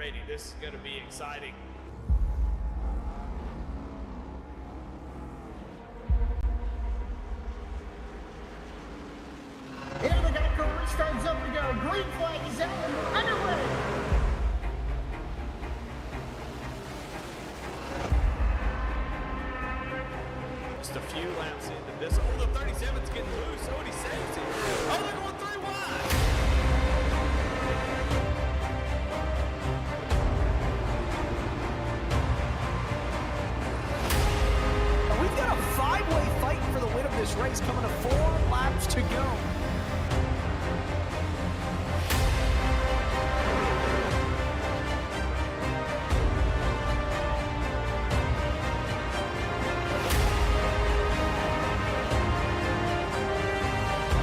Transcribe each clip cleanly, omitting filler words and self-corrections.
Brady. This is going to be exciting. And we got career starts up to go. Green flag is out and we're underway. Just a few laps into this. Oh, the 37's getting loose. Oh, and he saves it. Oh, they're going 3 wide. We've got a 5-way fight for the win of this race coming to 4 laps to go.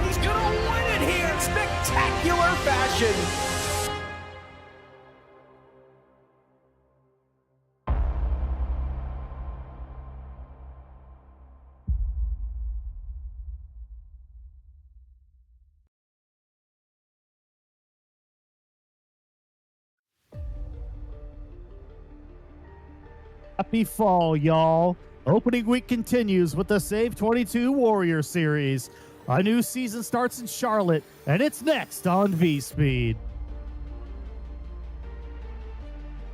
He's gonna win it here in spectacular fashion. Happy fall, y'all. Opening week continues with the Save 22 Warrior Series. A new season starts in Charlotte, and it's next on V-Speed.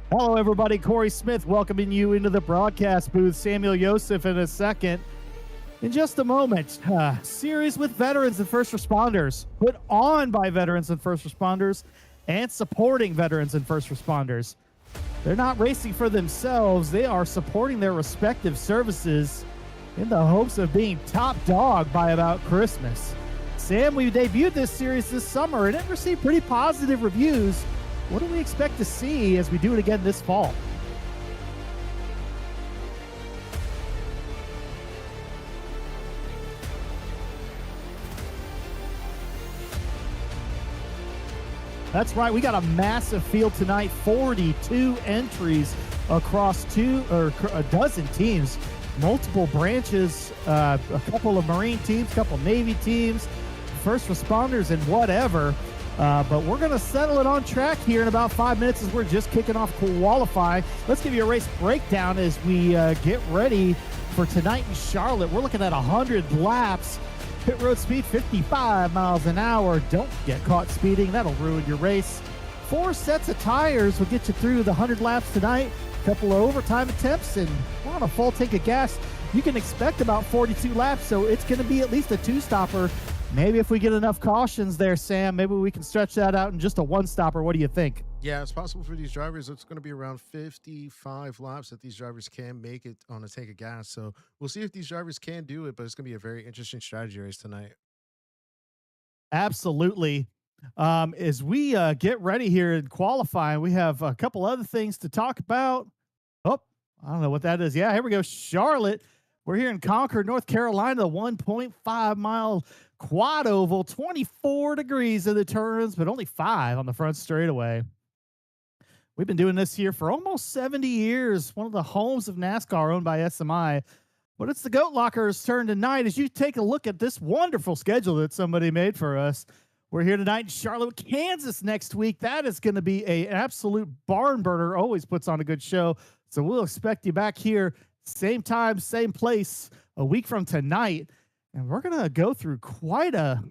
Hello, everybody. Corey Smith welcoming you into the broadcast booth. Samuel Joseph in a second. In just a moment, series with veterans and first responders, put on by veterans and first responders, and supporting veterans and first responders. They're not racing for themselves. They are supporting their respective services in the hopes of being top dog by about Christmas. Sam, we debuted this series this summer and it received pretty positive reviews. What do we expect to see as we do it again this fall? That's right. We got a massive field tonight. 42 entries across a dozen teams, multiple branches, a couple of Marine teams, a couple of Navy teams, first responders, and whatever. But we're going to settle it on track here in about 5 minutes as we're just kicking off qualifying. Let's give you a race breakdown as we get ready for tonight in Charlotte. We're looking at 100 laps. Pit road speed 55 miles an hour. Don't get caught speeding. That'll ruin your race. 4 sets of tires will get you through the 100 laps tonight. A couple of overtime attempts, and we're on a full tank of gas. You can expect about 42 laps, so it's going to be at least a 2-stopper. Maybe if we get enough cautions there, Sam, maybe we can stretch that out in just a 1-stopper. What do you think? Yeah, it's possible for these drivers. It's going to be around 55 laps that these drivers can make it on a tank of gas. So we'll see if these drivers can do it, but it's going to be a very interesting strategy race tonight. Absolutely. As we get ready here in qualifying, we have a couple other things to talk about. Oh, I don't know what that is. Yeah, here we go. Charlotte. We're here in Concord, North Carolina, the 1.5 mile quad oval, 24 degrees in the turns, but only 5 on the front straightaway. We've been doing this here for almost 70 years, one of the homes of NASCAR owned by SMI. But it's the Goat Locker's turn tonight as you take a look at this wonderful schedule that somebody made for us. We're here tonight in Charlotte, Kansas next week. That is going to be an absolute barn burner. Always puts on a good show. So we'll expect you back here, same time, same place, a week from tonight. And we're going to go through quite a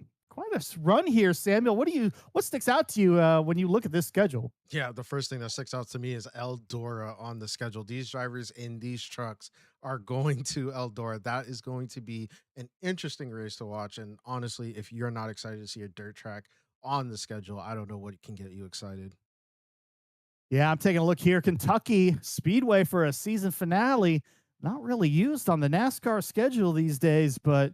run here, Samuel. What sticks out to you when you look at this schedule? Yeah, the first thing that sticks out to me is Eldora on the schedule. These drivers in these trucks are going to Eldora. That is going to be an interesting race to watch. And honestly, if you're not excited to see a dirt track on the schedule, I don't know what can get you excited. Yeah, I'm taking a look here. Kentucky Speedway for a season finale. Not really used on the NASCAR schedule these days, but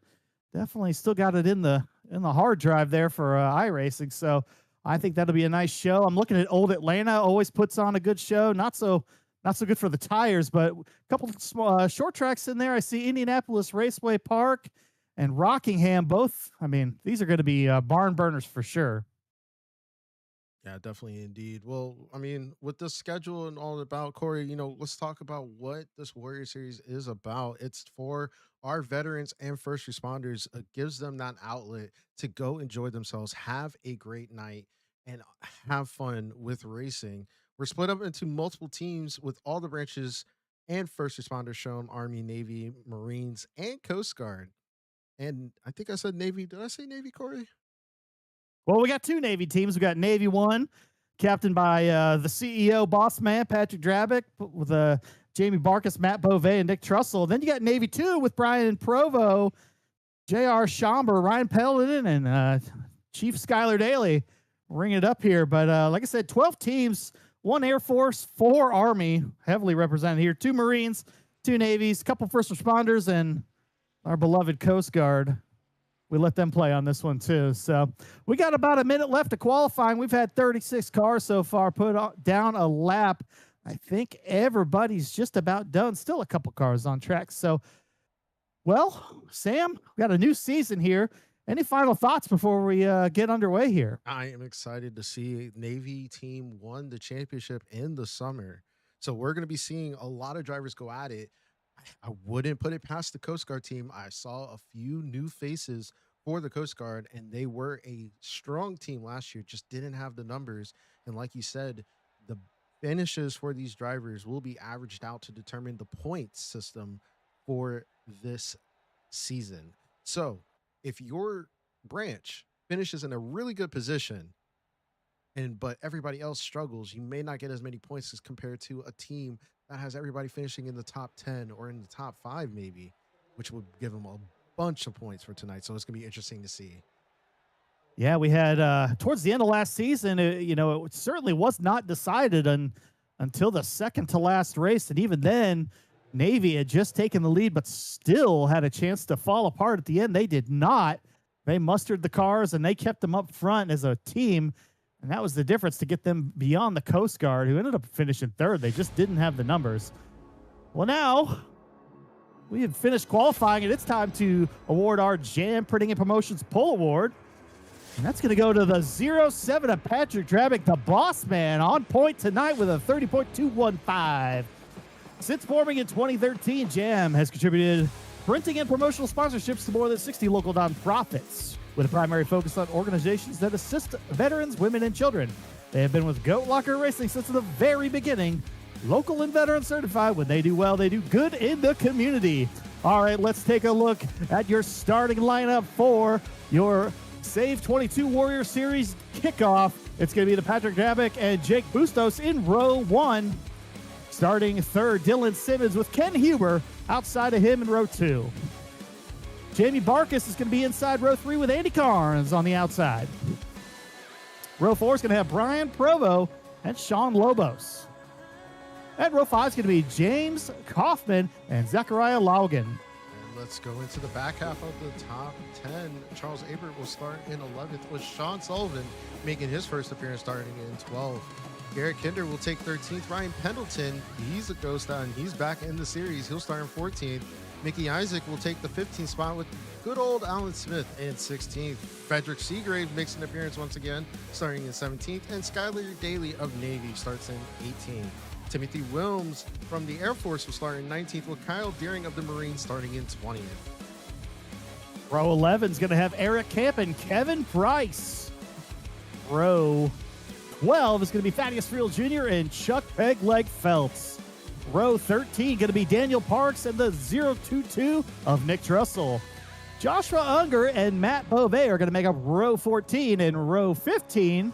definitely still got it in the hard drive there for iRacing. So I think that'll be a nice show. I'm looking at Old Atlanta. Always puts on a good show. Not so good for the tires, but a couple of small short tracks in there. I see Indianapolis Raceway Park and Rockingham. Both, I mean, these are going to be barn burners for sure. Yeah, definitely indeed. Well, I mean, with the schedule and all about, Corey, let's talk about what this Warrior Series is about. It's for our veterans and first responders. It gives them that outlet to go enjoy themselves, have a great night, and have fun with racing We're split up into multiple teams with all the branches and first responders shown: Army, Navy, Marines, and Coast Guard. And I think I said Navy. Did I say Navy, Corey? Well, we got 2 Navy teams. We got Navy 1, captained by the CEO, boss man, Patrick Drabick, with Jamie Barkus, Matt Beauvais, and Nick Trussell. Then you got Navy 2 with Brian Provo, J.R. Schomburg, Ryan Pellerin, and Chief Skylar Daly ringing it up here. But like I said, 12 teams, 1 Air Force, 4 Army, heavily represented here, 2 Marines, 2 Navies, a couple first responders, and our beloved Coast Guard. We let them play on this one too. So we got about a minute left to qualifying. We've had 36 cars so far put down a lap. I think everybody's just about done. Still a couple cars on track. So, well, Sam, we got a new season here. Any final thoughts before we get underway here? I am excited to see Navy team won the championship in the summer. So we're going to be seeing a lot of drivers go at it. I wouldn't put it past the Coast Guard team. I saw a few new faces for the Coast Guard, and they were a strong team last year, just didn't have the numbers. And like you said, the finishes for these drivers will be averaged out to determine the point system for this season. So if your branch finishes in a really good position, but everybody else struggles, you may not get as many points as compared to a team that has everybody finishing in the top 10 or in the top 5 maybe, which would give them a bunch of points for tonight. So it's going to be interesting to see. Yeah, we had towards the end of last season, it certainly was not decided until the second to last race. And even then, Navy had just taken the lead, but still had a chance to fall apart at the end. They did not. They mustered the cars and they kept them up front as a team. And that was the difference to get them beyond the Coast Guard, who ended up finishing 3rd. They just didn't have the numbers. Well, now we have finished qualifying, and it's time to award our Jam Printing and Promotions Pull Award. And that's going to go to the 07 of Patrick Drabick, the boss man, on point tonight with a 30.215. Since forming in 2013, Jam has contributed printing and promotional sponsorships to more than 60 local nonprofits, with a primary focus on organizations that assist veterans, women, and children. They have been with Goat Locker Racing since the very beginning. Local and veteran certified. When they do well, they do good in the community. All right, let's take a look at your starting lineup for your Save 22 Warrior Series kickoff. It's going to be the Patrick Drabick and Jake Bustos in row 1. Starting 3rd, Dylan Simmons with Ken Huber outside of him in row 2. Jamie Barkus is going to be inside row 3 with Andy Carnes on the outside. Row 4 is going to have Brian Provo and Sean Lobos. And row 5 is going to be James Kaufman and Zachariah Laugen. And let's go into the back half of the top 10. Charles Abert will start in 11th, with Sean Sullivan making his first appearance starting in 12th. Garrett Kinder will take 13th. Ryan Pendleton, he's a ghost and he's back in the series. He'll start in 14th. Mickey Isaac will take the 15th spot with good old Alan Smith in 16th. Frederick Seagrave makes an appearance once again, starting in 17th. And Skylar Daly of Navy starts in 18th. Timothy Wilms from the Air Force will start in 19th, with Kyle Deering of the Marines starting in 20th. Row 11 is going to have Eric Camp and Kevin Price. Row 12 is going to be Thaddeus Friel Jr. and Chuck Pegleg Phelps. Row 13 going to be Daniel Parks and the 022 of Nick Trussell. Joshua Unger and Matt Beauvais are going to make up row 14, and row 15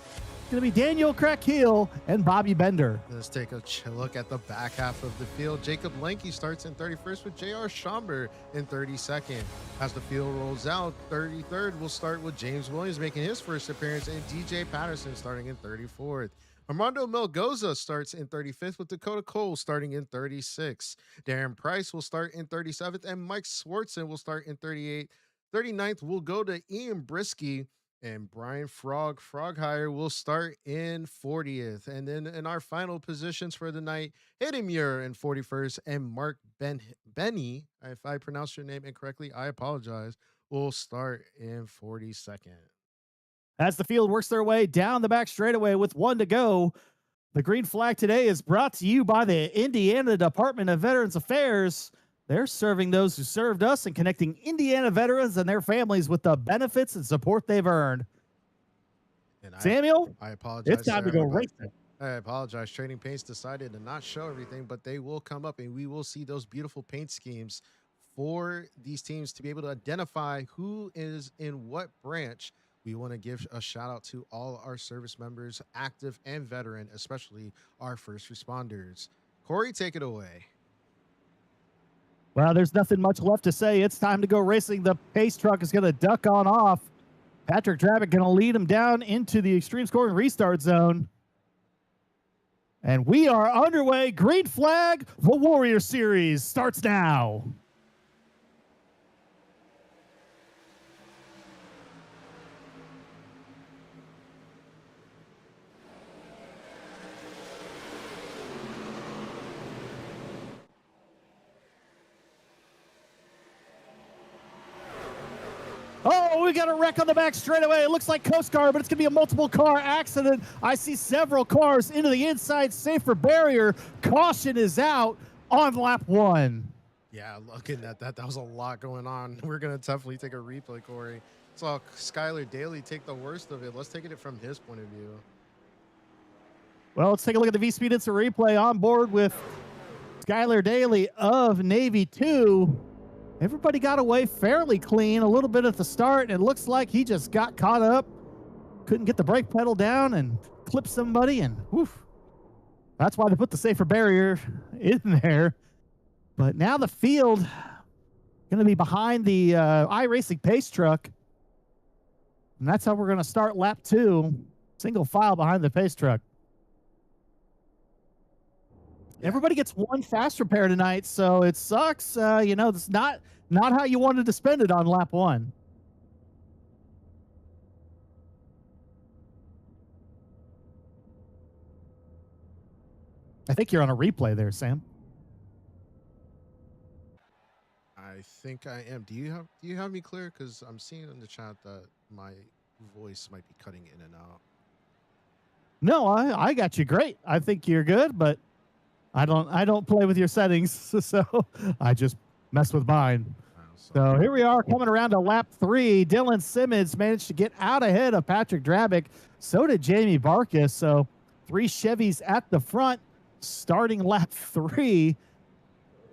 going to be Daniel Crackhill and Bobby Bender. Let's take a look at the back half of the field. Jacob Lenke starts in 31st, with J.R. Schomburg in 32nd. As the field rolls out, 33rd will start with James Williams making his first appearance, and DJ Patterson starting in 34th. Armando Melgoza starts in 35th, with Dakota Cole starting in 36th. Darren Price will start in 37th, and Mike Swartzen will start in 38th. 39th will go to Ian Brisky, and Brian Froghire will start in 40th. And then in our final positions for the night, Hayden Muir in 41st, and Mark Benny, if I pronounced your name incorrectly, I apologize, will start in 42nd. As the field works their way down the back straightaway with 1 to go, the green flag today is brought to you by the Indiana Department of Veterans Affairs. They're serving those who served us and connecting Indiana veterans and their families with the benefits and support they've earned. And Samuel, I apologize. it's time to go racing. I apologize. Trading Paints decided to not show everything, but they will come up and we will see those beautiful paint schemes for these teams to be able to identify who is in what branch. We want to give a shout out to all our service members, active and veteran, especially our first responders. Corey, take it away. Well, there's nothing much left to say. It's time to go racing. The pace truck is going to duck on off. Patrick Drabick going to lead him down into the extreme scoring restart zone. And we are underway. Green flag. The Warrior Series starts now. Oh, we got a wreck on the back straightaway. It looks like Coast Guard, but it's going to be a multiple car accident. I see several cars into the inside safer barrier. Caution is out on lap 1. Yeah, looking at that, that was a lot going on. We're going to definitely take a replay, Corey. Saw Skylar Daly take the worst of it. Let's take it from his point of view. Well, let's take a look at the V-Speed Instant Replay on board with Skylar Daly of Navy 2. Everybody got away fairly clean, a little bit at the start, and it looks like he just got caught up, couldn't get the brake pedal down, and clipped somebody, and woof. That's why they put the safer barrier in there. But now the field going to be behind the iRacing pace truck, and that's how we're going to start lap 2, single file behind the pace truck. Everybody gets one fast repair tonight, so it sucks. You know, it's not how you wanted to spend it on lap 1. I think you're on a replay there, Sam. I think I am. Do you have me clear? Because I'm seeing in the chat that my voice might be cutting in and out. No, I got you great. I think you're good, but I don't play with your settings, so I just mess with mine. So here we are coming around to lap 3. Dylan Simmons managed to get out ahead of Patrick Drabick. So did Jamie Barkus. So 3 Chevys at the front starting lap 3.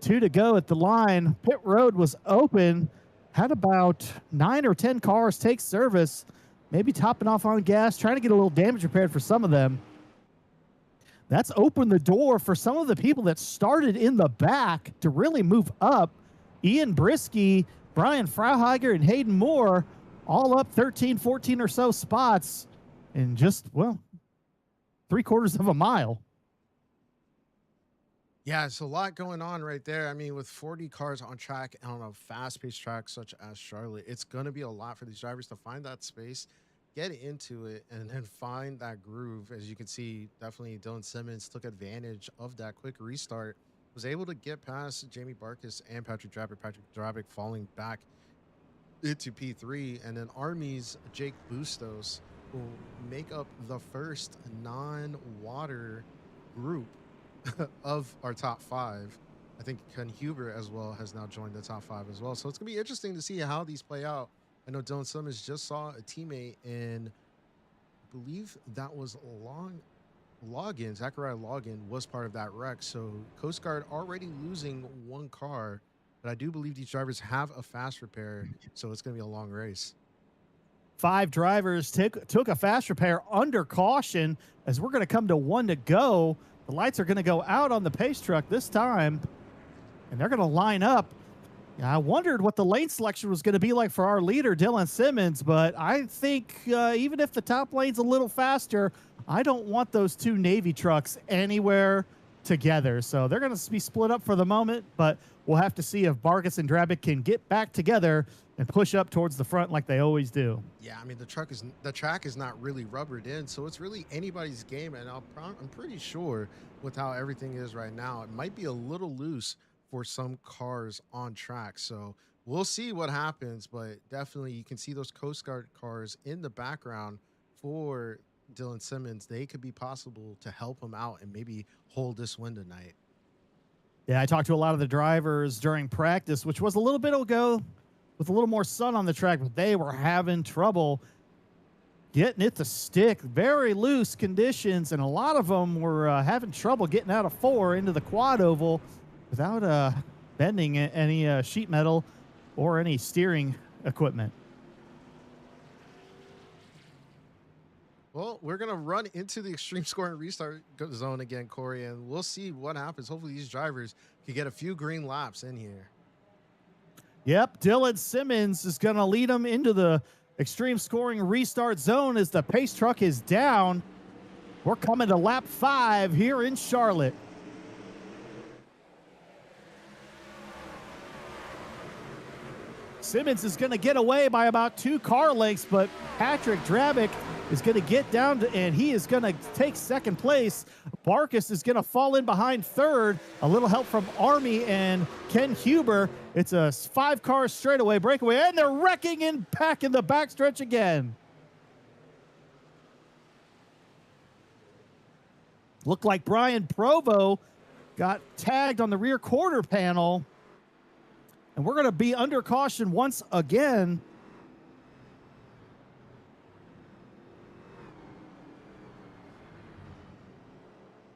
2 to go at the line. Pit road was open. Had about 9 or 10 cars take service. Maybe topping off on gas, trying to get a little damage repaired for some of them. That's opened the door for some of the people that started in the back to really move up. Ian Brisky, Brian Frauheiger, and Hayden Moore all up 13, 14 or so spots in just, well, 3/4 of a mile. Yeah, it's a lot going on right there. I mean, with 40 cars on track and on a fast-paced track such as Charlotte, it's going to be a lot for these drivers to find that space, get into it, and then find that groove. As you can see, definitely Dylan Simmons took advantage of that quick restart, was able to get past Jamie Barkus and Patrick Drabick. Patrick Drabick falling back into P3, and then Army's Jake Bustos will make up the first non-water group of our top 5. I think Ken Huber as well has now joined the top 5 as well. So it's going to be interesting to see how these play out. I know Dylan Simmons just saw a teammate in, I believe that was Login. Zachariah Login was part of that wreck. So Coast Guard already losing 1 car, but I do believe these drivers have a fast repair. So it's going to be a long race. 5 drivers took a fast repair under caution as we're going to come to 1 to go. The lights are going to go out on the pace truck this time, and they're going to line up. I wondered what the lane selection was going to be like for our leader, Dylan Simmons, but I think even if the top lane's a little faster, I don't want those 2 Navy trucks anywhere together. So they're going to be split up for the moment, but we'll have to see if Barkus and Drabick can get back together and push up towards the front like they always do. Yeah, I mean, the track is not really rubbered in, so it's really anybody's game, and I'm pretty sure with how everything is right now, it might be a little loose for some cars on track. So we'll see what happens, but definitely you can see those Coast Guard cars in the background for Dylan Simmons. They could be possible to help him out and maybe hold this win tonight. Yeah, I talked to a lot of the drivers during practice, which was a little bit ago with a little more sun on the track, but they were having trouble getting it to stick. Very loose conditions, and a lot of them were having trouble getting out of 4 into the quad oval without bending any sheet metal or any steering equipment. Well, we're going to run into the extreme scoring restart zone again, Corey, and we'll see what happens. Hopefully these drivers can get a few green laps in here. Yep, Dylan Simmons is going to lead them into the extreme scoring restart zone as the pace truck is down. We're coming to lap 5 here in Charlotte. Simmons is going to get away by about 2 car lengths, but Patrick Drabick is going to get down to, and he is going to take second place. Barkus is going to fall in behind third. A little help from Army and Ken Huber. It's a 5-car straightaway breakaway, and they're wrecking and back in the backstretch again. Looked like Brian Provo got tagged on the rear quarter panel, and we're going to be under caution once again.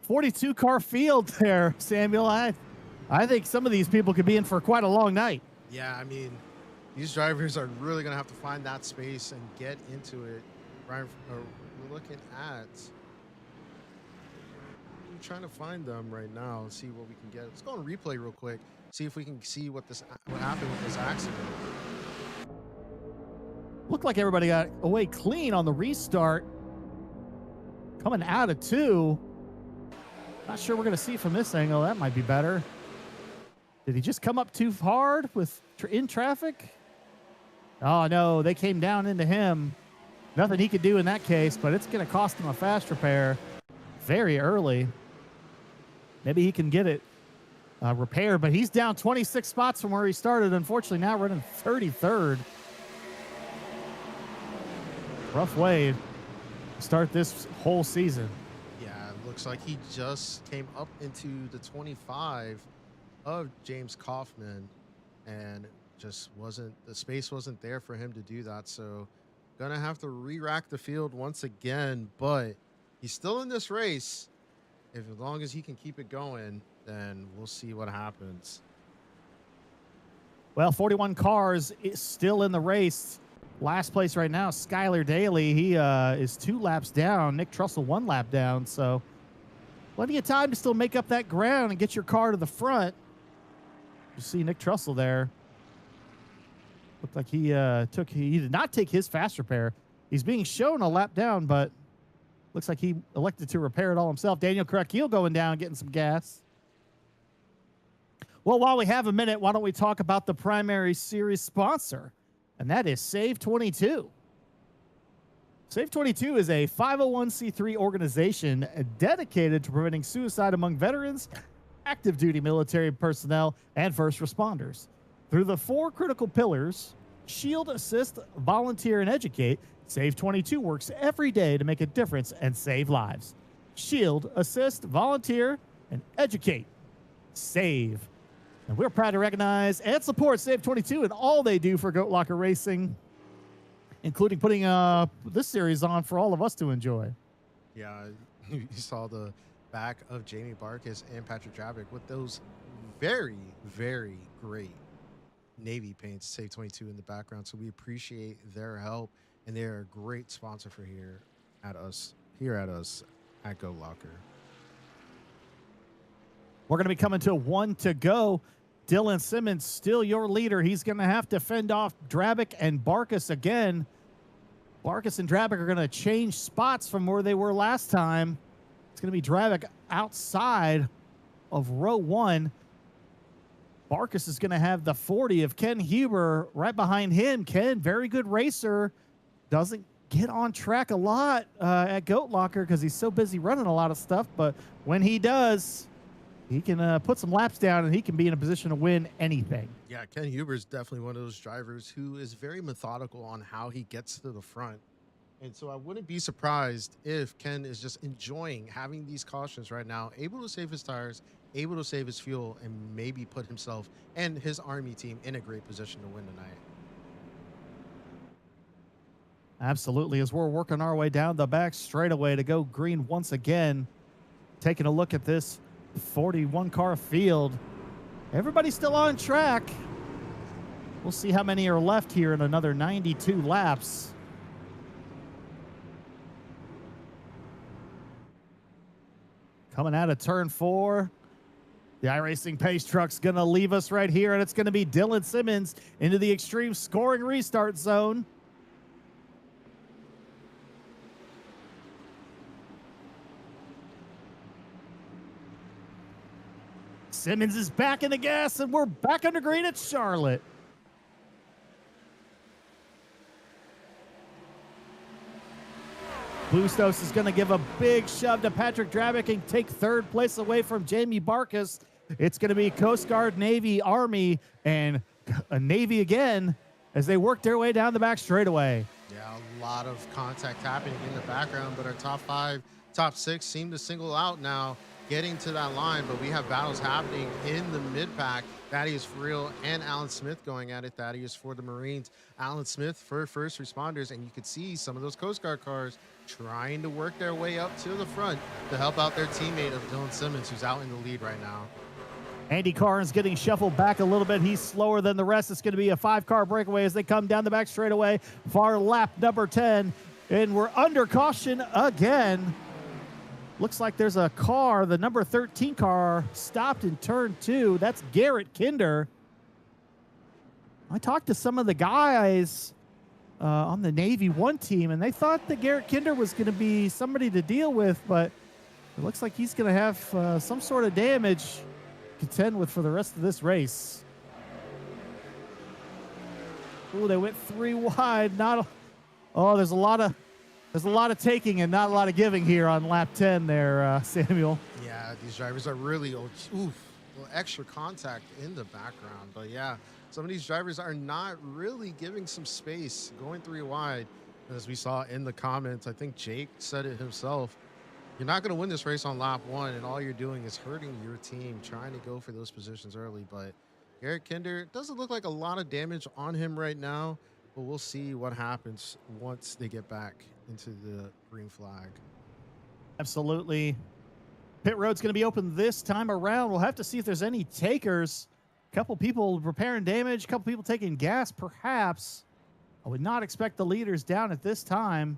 .42 car field there, Samuel. I think some of these people could be in for quite a long night. Yeah, I mean, these drivers are really going to have to find that space and get into it. Brian, we're looking at... I'm trying to find them right now and see what we can get. Let's go on replay real quick. See if we can see what happened with this accident. Looked like everybody got away clean on the restart. Coming out of 2. Not sure we're going to see from this angle. That might be better. Did he just come up too hard in traffic? Oh, no. They came down into him. Nothing he could do in that case, but it's going to cost him a fast repair very early. Maybe he can get it repaired, but he's down 26 spots from where he started. Unfortunately, now running 33rd. Rough way to start this whole season. Looks like he just came up into the 25 of James Kaufman, and just the space wasn't there for him to do that. So gonna have to re-rack the field once again, but he's still in this race. As long as he can keep it going, then we'll see what happens. Well, 41 cars is still in the race. Last place right now, Skylar Daly. He is 2 laps down. Nick Trussell 1 lap down. So plenty of time to still make up that ground and get your car to the front. You see Nick Trussell there. Looked like he did not take his fast repair. He's being shown a lap down, but looks like he elected to repair it all himself. Daniel Crackeel going down, getting some gas. Well, while we have a minute, why don't we talk about the primary series sponsor, and that is Save 22. Save 22 is a 501c3 organization dedicated to preventing suicide among veterans, active duty military personnel, and first responders. Through the 4 critical pillars, shield, assist, volunteer, and educate, Save 22 works every day to make a difference and save lives. Shield, assist, volunteer, and educate. Save. And we're proud to recognize and support Save 22 and all they do for Goat Locker Racing, including putting this series on for all of us to enjoy. Yeah, you saw the back of Jamie Barkus and Patrick Drabick with those very, very great Navy paints, Save 22 in the background. So we appreciate their help, and they're a great sponsor for here at us at Goat Locker. We're going to be coming to 1 to go. Dylan Simmons, still your leader. He's going to have to fend off Drabick and Barkus again. Barkus and Drabick are going to change spots from where they were last time. It's going to be Drabick outside of row 1. Barkus is going to have the 40 of Ken Huber right behind him. Ken, very good racer, doesn't get on track a lot at Goat Locker because he's so busy running a lot of stuff. But when he does, he can put some laps down and he can be in a position to win anything. Yeah, Ken Huber is definitely one of those drivers who is very methodical on how he gets to the front. And so I wouldn't be surprised if Ken is just enjoying having these cautions right now, able to save his tires, able to save his fuel, and maybe put himself and his Army team in a great position to win tonight. Absolutely. As we're working our way down the back straightaway to go green once again, taking a look at this 41 car field. Everybody's still on track. We'll see how many are left here in another 92 laps. Coming out of turn 4. The iRacing Pace Truck's going to leave us right here, and it's going to be Dylan Simmons into the extreme scoring restart zone. Simmons is back in the gas, and we're back under green at Charlotte. Bustos is going to give a big shove to Patrick Drabick and take third place away from Jamie Barkas. It's going to be Coast Guard, Navy, Army, and Navy again as they work their way down the back straightaway. Yeah, a lot of contact happening in the background, but our top 5, top 6 seem to single out now, getting to that line. But we have battles happening in the mid-pack. Thaddeus Friel and Alan Smith going at it. Thaddeus for the Marines, Alan Smith for first responders. And you could see some of those Coast Guard cars trying to work their way up to the front to help out their teammate of Dylan Simmons, who's out in the lead right now. Andy Carnes getting shuffled back a little bit. He's slower than the rest. It's going to be a 5-car breakaway as they come down the back straightaway. Far lap number 10. And we're under caution again. Looks like there's a car, the number 13 car, stopped in turn 2. That's Garrett Kinder. I talked to some of the guys on the Navy 1 team, and they thought that Garrett Kinder was going to be somebody to deal with, but it looks like he's going to have some sort of damage to contend with for the rest of this race. Ooh, they went 3 wide. There's a lot of taking and not a lot of giving here on lap 10 there, Samuel. Yeah, these drivers are really, extra contact in the background. But yeah, some of these drivers are not really giving some space, going 3 wide. As we saw in the comments, I think Jake said it himself. You're not going to win this race on lap 1, and all you're doing is hurting your team, trying to go for those positions early. But Garrett Kinder, doesn't look like a lot of damage on him right now, but we'll see what happens once they get back into the green flag. Absolutely. Pit road's going to be open this time around. We'll have to see if there's any takers. A couple people repairing damage, a couple people taking gas, perhaps. I would not expect the leaders down at this time.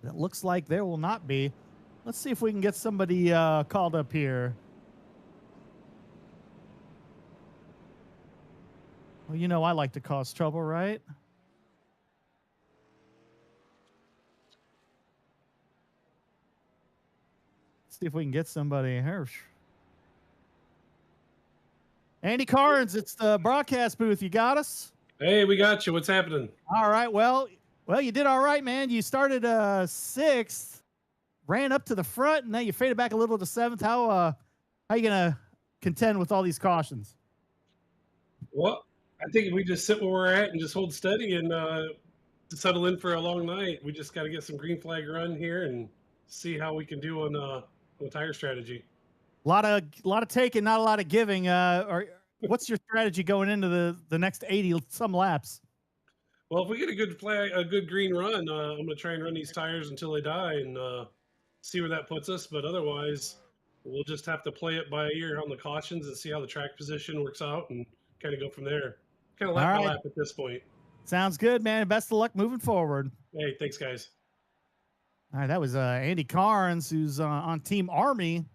It looks like there will not be. Let's see if we can get somebody called up here. Well, you know I like to cause trouble, right? Let's see if we can get somebody here. Andy Carnes, it's the broadcast booth. You got us? Hey, we got you. What's happening? All right. Well, you did all right, man. You started 6th, ran up to the front, and then you faded back a little to 7th. How you gonna contend with all these cautions? Well, I think we just sit where we're at and just hold steady and settle in for a long night. We just got to get some green flag run here and see how we can do on tire strategy. A lot of taking, not a lot of giving. What's your strategy going into the next 80 some laps? Well, if we get a good green run, I'm going to try and run these tires until they die and see where that puts us. But otherwise, we'll just have to play it by ear on the cautions and see how the track position works out and kind of go from there. Kind of lap by lap at this point. Sounds good, man. Best of luck moving forward. Hey, thanks, guys. All right, that was Andy Carnes, who's on Team Army,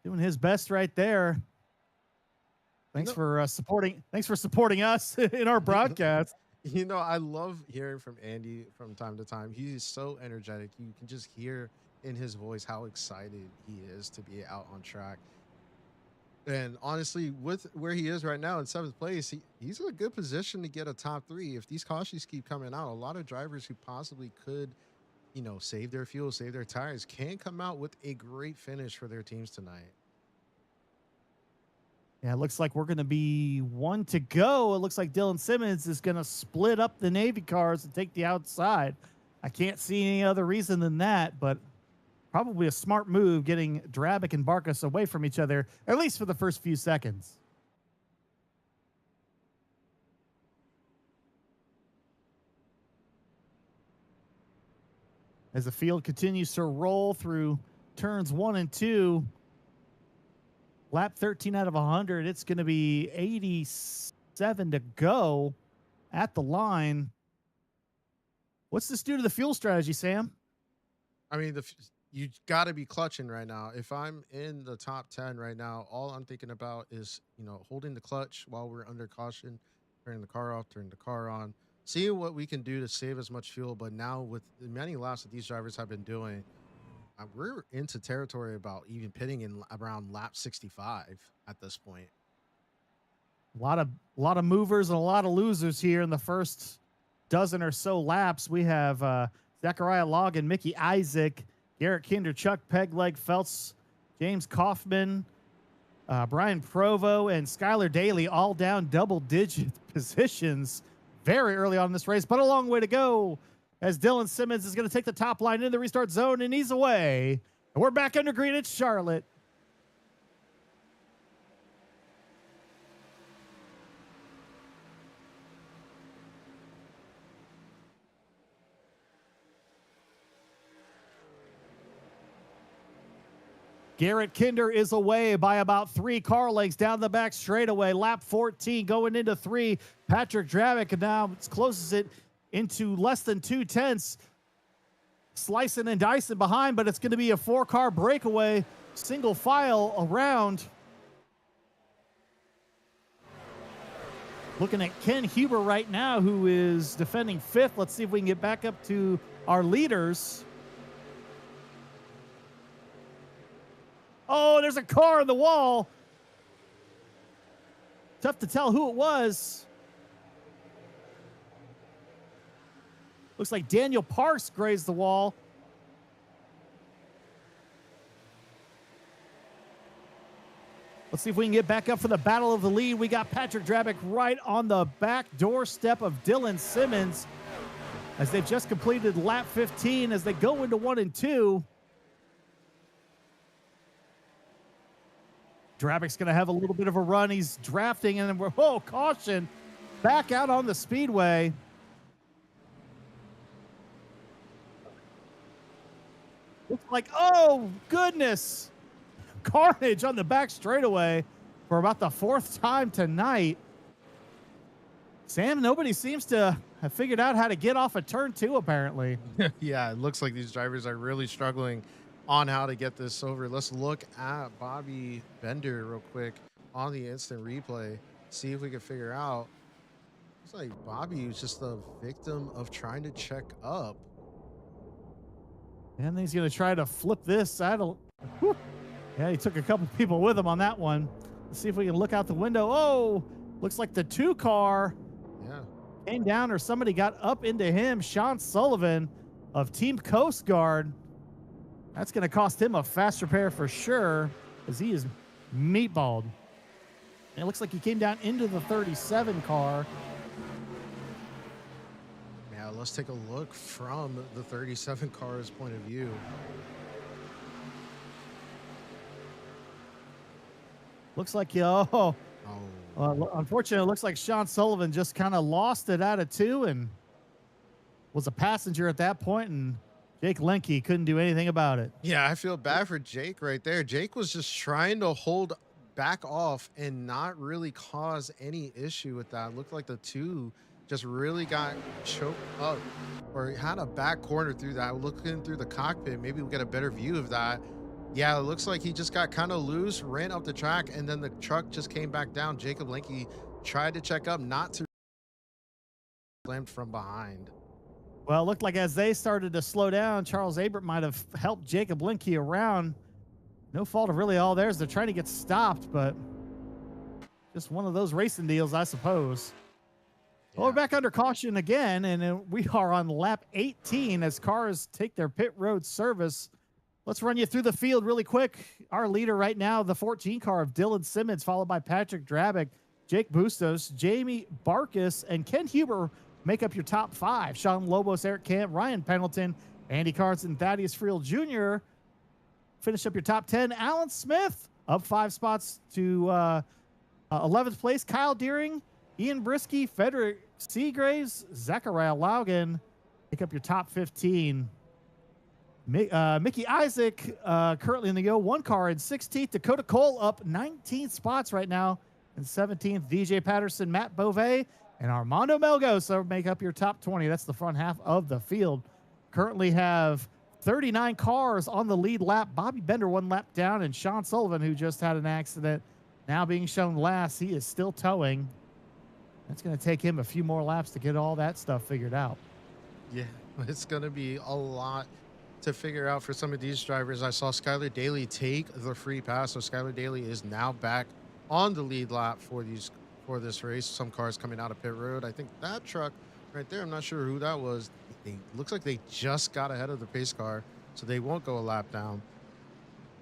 doing his best right there. Thanks for supporting. Thanks for supporting us in our broadcast. You know, I love hearing from Andy from time to time. He is so energetic. You can just hear in his voice how excited he is to be out on track. And honestly, with where he is right now in 7th place, he's in a good position to get a top 3. If these cautions keep coming out, a lot of drivers who possibly could, save their fuel, save their tires, can come out with a great finish for their teams tonight. Yeah, it looks like we're going to be 1 to go. It looks like Dylan Simmons is going to split up the Navy cars and take the outside. I can't see any other reason than that, but probably a smart move getting Drabick and Barkas away from each other, at least for the first few seconds. as the field continues to roll through turns 1 and 2. Lap 13 out of 100. It's going to be 87 to go at the line. What's this do to the fuel strategy, Sam? I mean, you got to be clutching right now. If I'm in the top 10 right now, all I'm thinking about is, holding the clutch while we're under caution, turning the car off, turning the car on, seeing what we can do to save as much fuel. But now with the many laps that these drivers have been doing, we're into territory about even pitting in around lap 65 at this point. A lot of movers and a lot of losers here in the first dozen or so laps. We have Zachariah Logan, Mickey Isaac, Garrett Kinder, Chuck Pegleg, Feltz, James Kaufman, Brian Provo, and Skylar Daly all down double-digit positions very early on in this race, but a long way to go as Dylan Simmons is going to take the top line in the restart zone, and he's away. And we're back under green at Charlotte. Garrett Kinder is away by about 3 car lengths down the back straightaway. Lap 14 going into 3. Patrick Dravick now closes it into less than 2/10. Slicing and dicing behind, but it's going to be a 4-car breakaway. Single file around. Looking at Ken Huber right now, who is defending 5th. Let's see if we can get back up to our leaders. Oh, there's a car in the wall. Tough to tell who it was. Looks like Daniel Parks grazed the wall. Let's see if we can get back up for the battle of the lead. We got Patrick Drabick right on the back doorstep of Dylan Simmons as they've just completed lap 15 as they go into 1 and 2. Drabick's going to have a little bit of a run. He's drafting, and then we're, caution, back out on the speedway. Looks like, oh, goodness, carnage on the back straightaway for about the 4th time tonight. Sam, nobody seems to have figured out how to get off of turn 2, apparently. Yeah, it looks like these drivers are really struggling on how to get this over. Let's look at Bobby Bender real quick on the instant replay, see if we can figure out. It's like Bobby was just a victim of trying to check up. And he's going to try to flip this. Yeah, he took a couple people with him on that one. Let's see if we can look out the window. Oh, looks like the 2 car came down, or somebody got up into him. Sean Sullivan of Team Coast Guard. That's going to cost him a fast repair for sure, as he is meatballed. And it looks like he came down into the 37 car. Yeah, let's take a look from the 37 car's point of view. Looks like, unfortunately, it looks like Sean Sullivan just kind of lost it out of 2 and was a passenger at that point, and Jake Lenke couldn't do anything about it. Yeah, I feel bad for Jake right there. Jake was just trying to hold back off and not really cause any issue with that. It looked like the 2 just really got choked up or had a back corner through that. Looking through the cockpit, maybe we'll get a better view of that. Yeah, it looks like he just got kind of loose, ran up the track, and then the truck just came back down. Jacob Lenke tried to check up, not to slammed from behind. Well, it looked like as they started to slow down, Charles Abert might have helped Jacob Lenke around. No fault of really all theirs. They're trying to get stopped, but just one of those racing deals, I suppose. Yeah. Well, we're back under caution again, and we are on lap 18 as cars take their pit road service. Let's run you through the field really quick. Our leader right now, the 14 car of Dylan Simmons, followed by Patrick Drabick, Jake Bustos, Jamie Barkus, and Ken Huber make up your top 5. Sean Lobos, Eric Camp, Ryan Pendleton, Andy Carson, Thaddeus Friel Jr. Finish up your top 10. Alan Smith up 5 spots to 11th place. Kyle Deering, Ian Brisky, Frederick Seagraves, Zachariah Laugen pick up your top 15. Mickey Isaac currently in the one car in 16th. Dakota Cole up 19 spots right now in 17th. DJ Patterson, Matt Beauvais, and Armando Melgosa make up your top 20. That's the front half of the field. Currently have 39 cars on the lead lap. Bobby Bender 1 lap down, and Sean Sullivan, who just had an accident, now being shown last. He is still towing. That's going to take him a few more laps to get all that stuff figured out. Yeah, it's going to be a lot to figure out for some of these drivers. I saw Skylar Daly take the free pass, so Skylar Daly is now back on the lead lap for this race. Some cars coming out of pit road. I think that truck right there, I'm not sure who that was. It looks like they just got ahead of the pace car, so they won't go a lap down.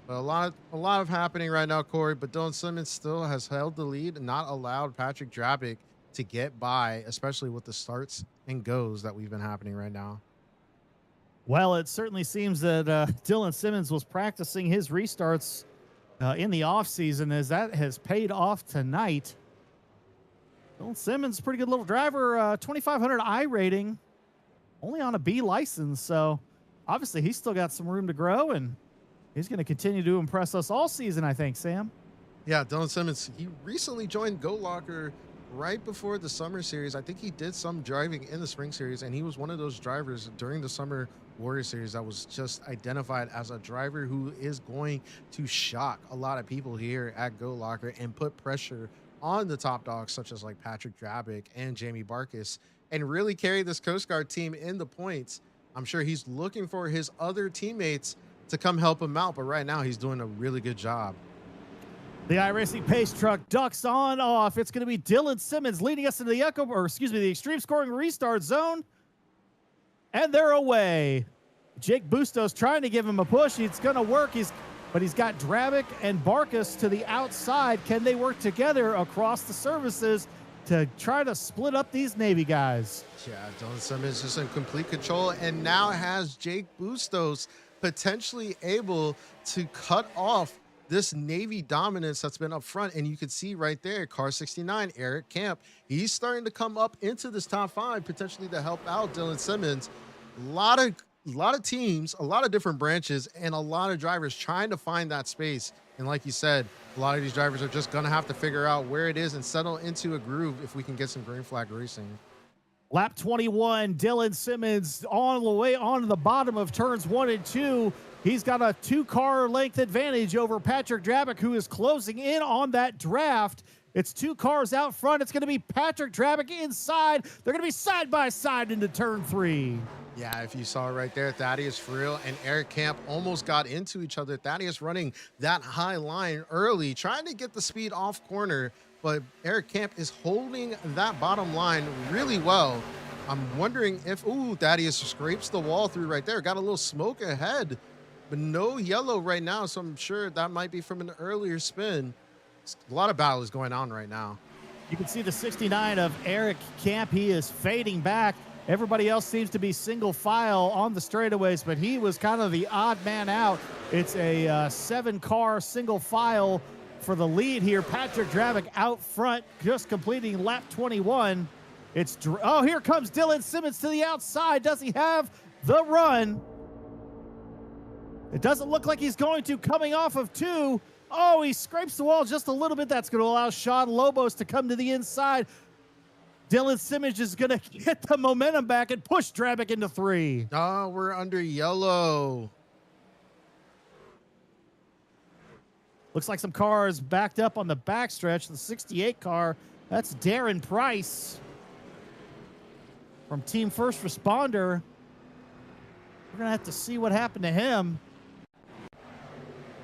But a lot of happening right now, Corey. But Dylan Simmons still has held the lead and not allowed Patrick Drabick to get by, especially with the starts and goes that we've been happening right now. Well, it certainly seems that Dylan Simmons was practicing his restarts in the offseason, as that has paid off tonight. Dylan Simmons, pretty good little driver, 2,500 I rating, only on a B license. So obviously he's still got some room to grow, and he's going to continue to impress us all season, I think, Sam. Yeah, Dylan Simmons, he recently joined Go Locker right before the summer series. I think he did some driving in the spring series, and he was one of those drivers during the summer Warrior series that was just identified as a driver who is going to shock a lot of people here at Go Locker and put pressure on the top dogs such as like Patrick Drabick and Jamie Barkas, and really carry this Coast Guard team in the points. I'm sure he's looking for his other teammates to come help him out, but right now he's doing a really good job. The iRacing pace truck ducks on off. It's going to be Dylan Simmons leading us into the the extreme scoring restart zone. And they're away. Jake Bustos trying to give him a push. It's going to work. But he's got Drabick and Barkas to the outside. Can they work together across the services to try to split up these Navy guys? Yeah, Dylan Simmons is in complete control and now has Jake Bustos potentially able to cut off this Navy dominance that's been up front. And you can see right there, car 69, Eric Camp, he's starting to come up into this top 5 potentially to help out Dylan Simmons. A lot of teams, a lot of different branches, and a lot of drivers trying to find that space. And like you said, a lot of these drivers are just going to have to figure out where it is and settle into a groove if we can get some green flag racing. Lap 21, Dylan Simmons on the way onto the bottom of turns 1 and 2. He's got a 2-car length advantage over Patrick Drabick, who is closing in on that draft. It's 2 cars out front. It's going to be Patrick Drabick inside. They're going to be side by side into turn 3. Yeah, if you saw it right there, Thaddeus Friel and Eric Camp almost got into each other. Thaddeus running that high line early, trying to get the speed off corner, but Eric Camp is holding that bottom line really well. I'm wondering if, Thaddeus scrapes the wall through right there. Got a little smoke ahead, but no yellow right now, so I'm sure that might be from an earlier spin. A lot of battles going on right now. You can see the 69 of Eric Camp. He is fading back. Everybody else seems to be single file on the straightaways, but he was kind of the odd man out. It's a 7-car single file for the lead here. Patrick Drabick out front, just completing lap 21. Here comes Dylan Simmons to the outside. Does he have the run? It doesn't look like he's going to, coming off of 2. Oh, he scrapes the wall just a little bit. That's going to allow Sean Lobos to come to the inside. Dylan Simmons is going to get the momentum back and push Drabick into 3. Oh, we're under yellow. Looks like some cars backed up on the backstretch. The 68 car, that's Darren Price from Team First Responder. We're going to have to see what happened to him.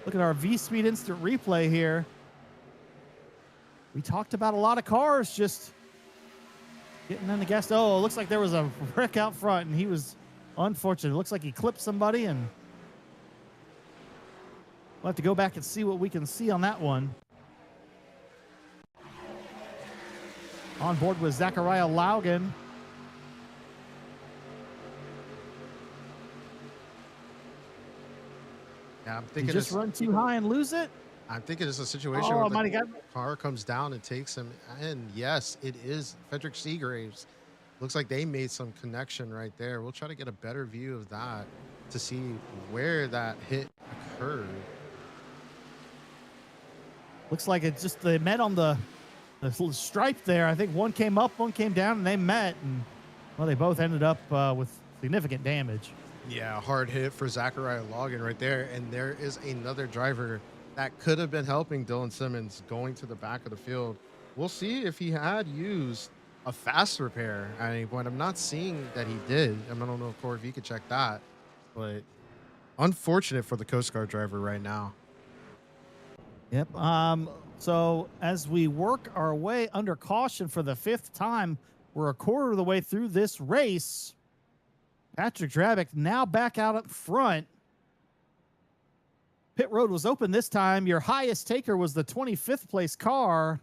Look at our V-Speed instant replay here. We talked about a lot of cars just getting in the gas. Oh, it looks like there was a wreck out front, and he was unfortunate. It looks like he clipped somebody, and we'll have to go back and see what we can see on that one. On board with Zachariah Laugen. Yeah, I'm Did thinking he just run too high and lose it? I'm thinking it's a situation Oh, where mighty the God. car comes down and takes him. And yes, it is Frederick Seagraves. Looks like they made some connection right there. We'll try to get a better view of that. to see where that hit occurred. Looks like it just they met on the little stripe there. I think one came up, one came down, and they met, and well, they both ended up with significant damage. Yeah, hard hit for Zachariah Logan right there. And there is another driver that could have been helping Dylan Simmons going to the back of the field. We'll see if he had used a fast repair at any point. I'm not seeing that he did. I don't know if Corey, if you could check that, but unfortunate for the Coast Guard driver right now. Yep. So as we work our way under caution for the 5th time, we're a quarter of the way through this race. Patrick Drabick now back out up front. Pit road was open this time. Your highest taker was the 25th place car.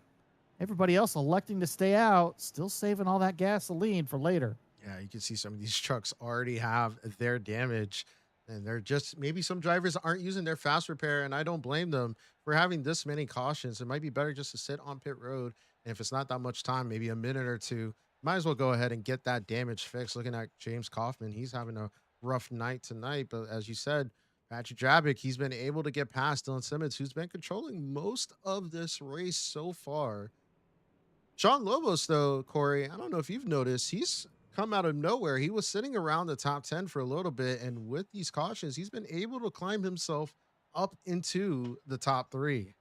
Everybody else electing to stay out, still saving all that gasoline for later. Yeah, you can see some of these trucks already have their damage, and they're just, maybe some drivers aren't using their fast repair, and I don't blame them for having this many cautions. It might be better just to sit on pit road, and if it's not that much time, maybe a minute or two, might as well go ahead and get that damage fixed. Looking at James Kaufman, he's having a rough night tonight, but as you said, Patrick Drabick, he's been able to get past Dylan Simmons, who's been controlling most of this race so far. Sean Lobos, though, Corey, I don't know if you've noticed, he's come out of nowhere. He was sitting around the top 10 for a little bit, and with these cautions, he's been able to climb himself up into the top 3.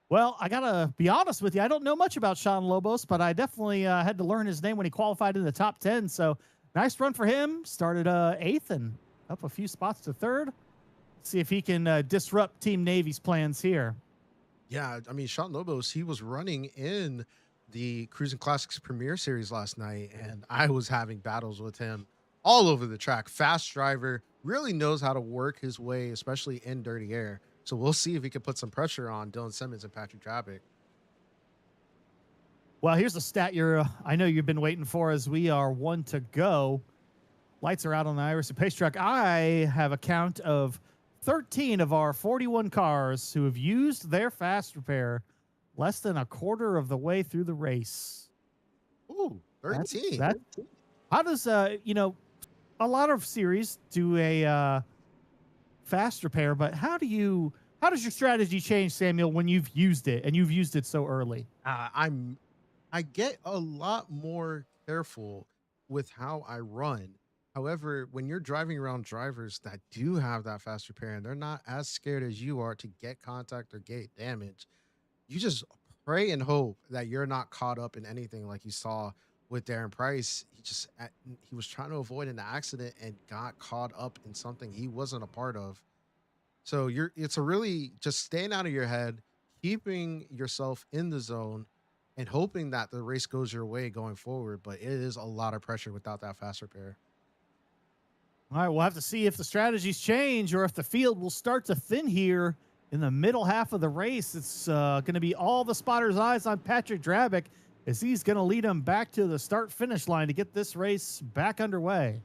Well, I got to be honest with you. I don't know much about Sean Lobos, but I definitely had to learn his name when he qualified in the top 10. So nice run for him. Started 8th and up a few spots to 3rd. See if he can disrupt Team Navy's plans here. Yeah, I mean, Sean Lobos, he was running in the Cruising Classics Premier Series last night, and I was having battles with him all over the track. Fast driver, really knows how to work his way, especially in dirty air. So we'll see if he can put some pressure on Dylan Simmons and Patrick Drabick. Well, here's a stat I know you've been waiting for as we are 1 to go. Lights are out on the Iverson Pace Truck. I have a count of 13 of our 41 cars who have used their fast repair less than a quarter of the way through the race. Ooh, 13. How does, a lot of series do a fast repair, but how does your strategy change, Samuel, when you've used it and you've used it so early? I get a lot more careful with how I run. However, when you're driving around drivers that do have that fast repair and they're not as scared as you are to get contact or get damage, you just pray and hope that you're not caught up in anything like you saw with Darren Price. He was trying to avoid an accident and got caught up in something he wasn't a part of. So it's a really just staying out of your head, keeping yourself in the zone, and hoping that the race goes your way going forward. But it is a lot of pressure without that fast repair. All right, we'll have to see if the strategies change or if the field will start to thin here in the middle half of the race. It's going to be all the spotters' eyes on Patrick Drabick as he's going to lead them back to the start-finish line to get this race back underway.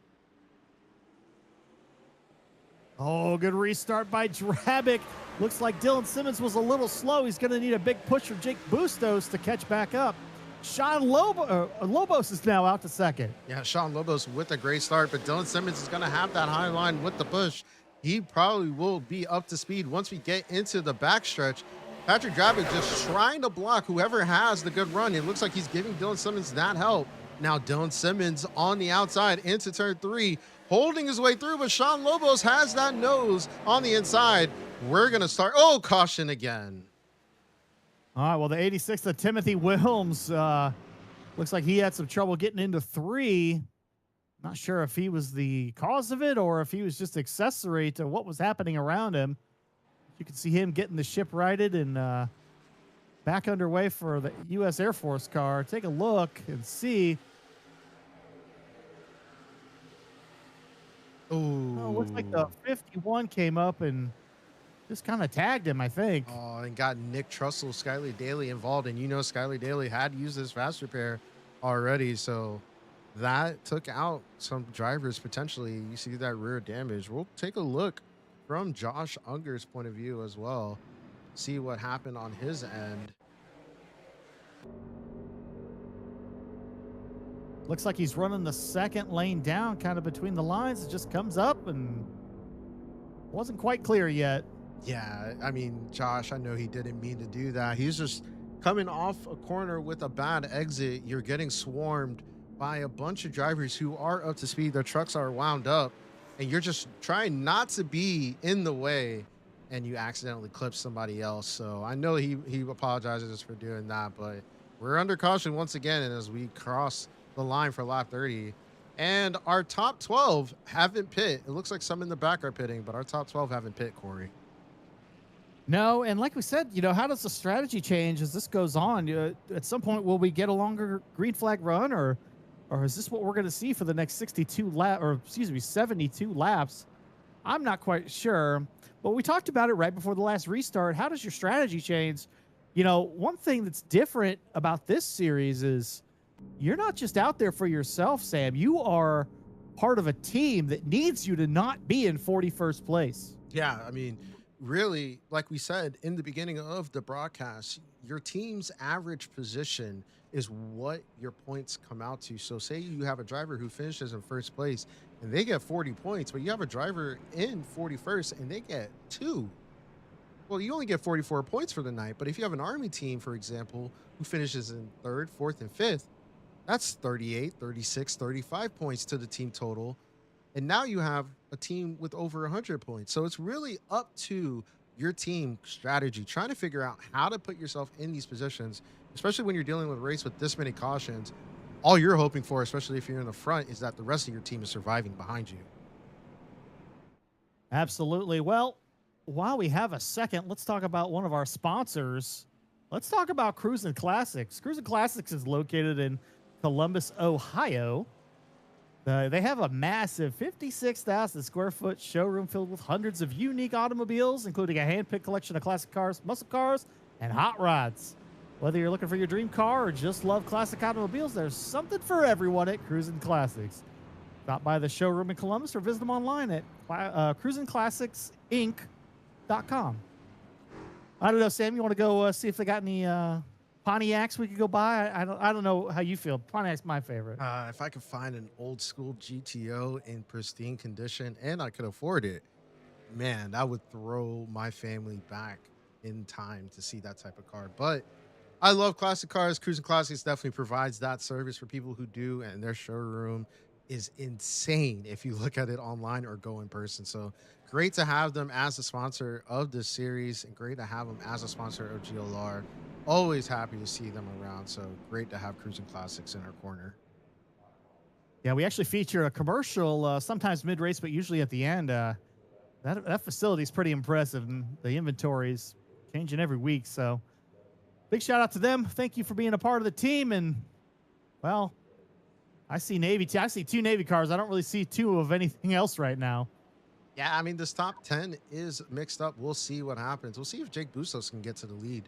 Oh, good restart by Drabick. Looks like Dylan Simmons was a little slow. He's going to need a big push from Jake Bustos to catch back up. Sean Lobos is now out to second. Yeah, Sean Lobos with a great start, but Dylan Simmons is going to have that high line with the push. He probably will be up to speed once we get into the backstretch. Patrick Drabick just trying to block whoever has the good run. It looks like he's giving Dylan Simmons that help. Now Dylan Simmons on the outside into turn 3, holding his way through, but Sean Lobos has that nose on the inside. We're going to start. Oh, caution again. All right, well, the 86th of Timothy Wilms looks like he had some trouble getting into 3. Not sure if he was the cause of it or if he was just accessory to what was happening around him. You can see him getting the ship righted and back underway for the U.S. Air Force car. Take a look and see. Oh, looks like the 51 came up and just kind of tagged him, I think. Oh, and got Nick Trussell, Skyly Daly involved. And Skyly Daly had used his fast repair already. So that took out some drivers potentially. You see that rear damage. We'll take a look from Josh Unger's point of view as well. See what happened on his end. Looks like he's running the second lane down, kind of between the lines. It just comes up and wasn't quite clear yet. Yeah, I mean, Josh, I know he didn't mean to do that. He's just coming off a corner with a bad exit. You're getting swarmed by a bunch of drivers who are up to speed. Their trucks are wound up, and you're just trying not to be in the way, and you accidentally clip somebody else. So I know he apologizes for doing that, but we're under caution once again, and as we cross the line for lap 30. And our top 12 haven't pit. It looks like some in the back are pitting, but our top 12 haven't pit, Corey. No, and like we said, how does the strategy change as this goes on? At some point, will we get a longer green flag run, or is this what we're going to see for the next 72 laps? I'm not quite sure, but we talked about it right before the last restart. How does your strategy change? One thing that's different about this series is you're not just out there for yourself, Sam. You are part of a team that needs you to not be in 41st place. Yeah, I mean, really, like we said in the beginning of the broadcast, your team's average position is what your points come out to. So say you have a driver who finishes in first place and they get 40 points, but you have a driver in 41st and they get 2. Well, you only get 44 points for the night. But if you have an Army team, for example, who finishes in 3rd, 4th, and 5th, that's 38, 36, 35 points to the team total. And now you have a team with over 100 points. So it's really up to your team strategy, trying to figure out how to put yourself in these positions, especially when you're dealing with a race with this many cautions. All you're hoping for, especially if you're in the front, is that the rest of your team is surviving behind you. Absolutely. Well, while we have a second, let's talk about one of our sponsors. Let's talk about Cruisin' Classics. Cruisin' Classics is located in Columbus, Ohio. They have a massive 56,000 square foot showroom filled with hundreds of unique automobiles, including a hand-picked collection of classic cars, muscle cars, and hot rods. Whether you're looking for your dream car or just love classic automobiles, there's something for everyone at Cruisin' Classics. Stop by the showroom in Columbus or visit them online at cruisinclassicsinc.com. I don't know, Sam, you want to go see if they got any Pontiacs we could go buy? I don't know how you feel. Pontiac's my favorite. If I could find an old school GTO in pristine condition and I could afford it, man, that would throw my family back in time to see that type of car. But I love classic cars. Cruisin' Classics definitely provides that service for people who do, and their showroom is insane if you look at it online or go in person. So great to have them as a sponsor of this series, and great to have them as a sponsor of GLR. Always happy to see them around. So great to have Cruisin' Classics in our corner. Yeah, we actually feature a commercial sometimes mid-race, but usually at the end. That facility is pretty impressive, and the inventory is changing every week. So big shout out to them. Thank you for being a part of the team. And, well, I see Navy. I see 2 Navy cars. I don't really see 2 of anything else right now. Yeah, I mean, this top 10 is mixed up. We'll see what happens. We'll see if Jake Bustos can get to the lead.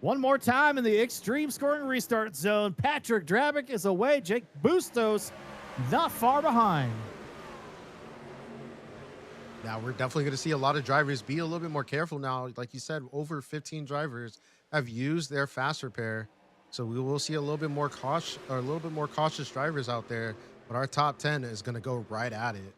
One more time in the extreme scoring restart zone. Patrick Drabick is away. Jake Bustos not far behind. Now, we're definitely going to see a lot of drivers be a little bit more careful now. Like you said, over 15 drivers have used their fast repair. So we will see a little bit more cautious drivers out there. But our top 10 is going to go right at it.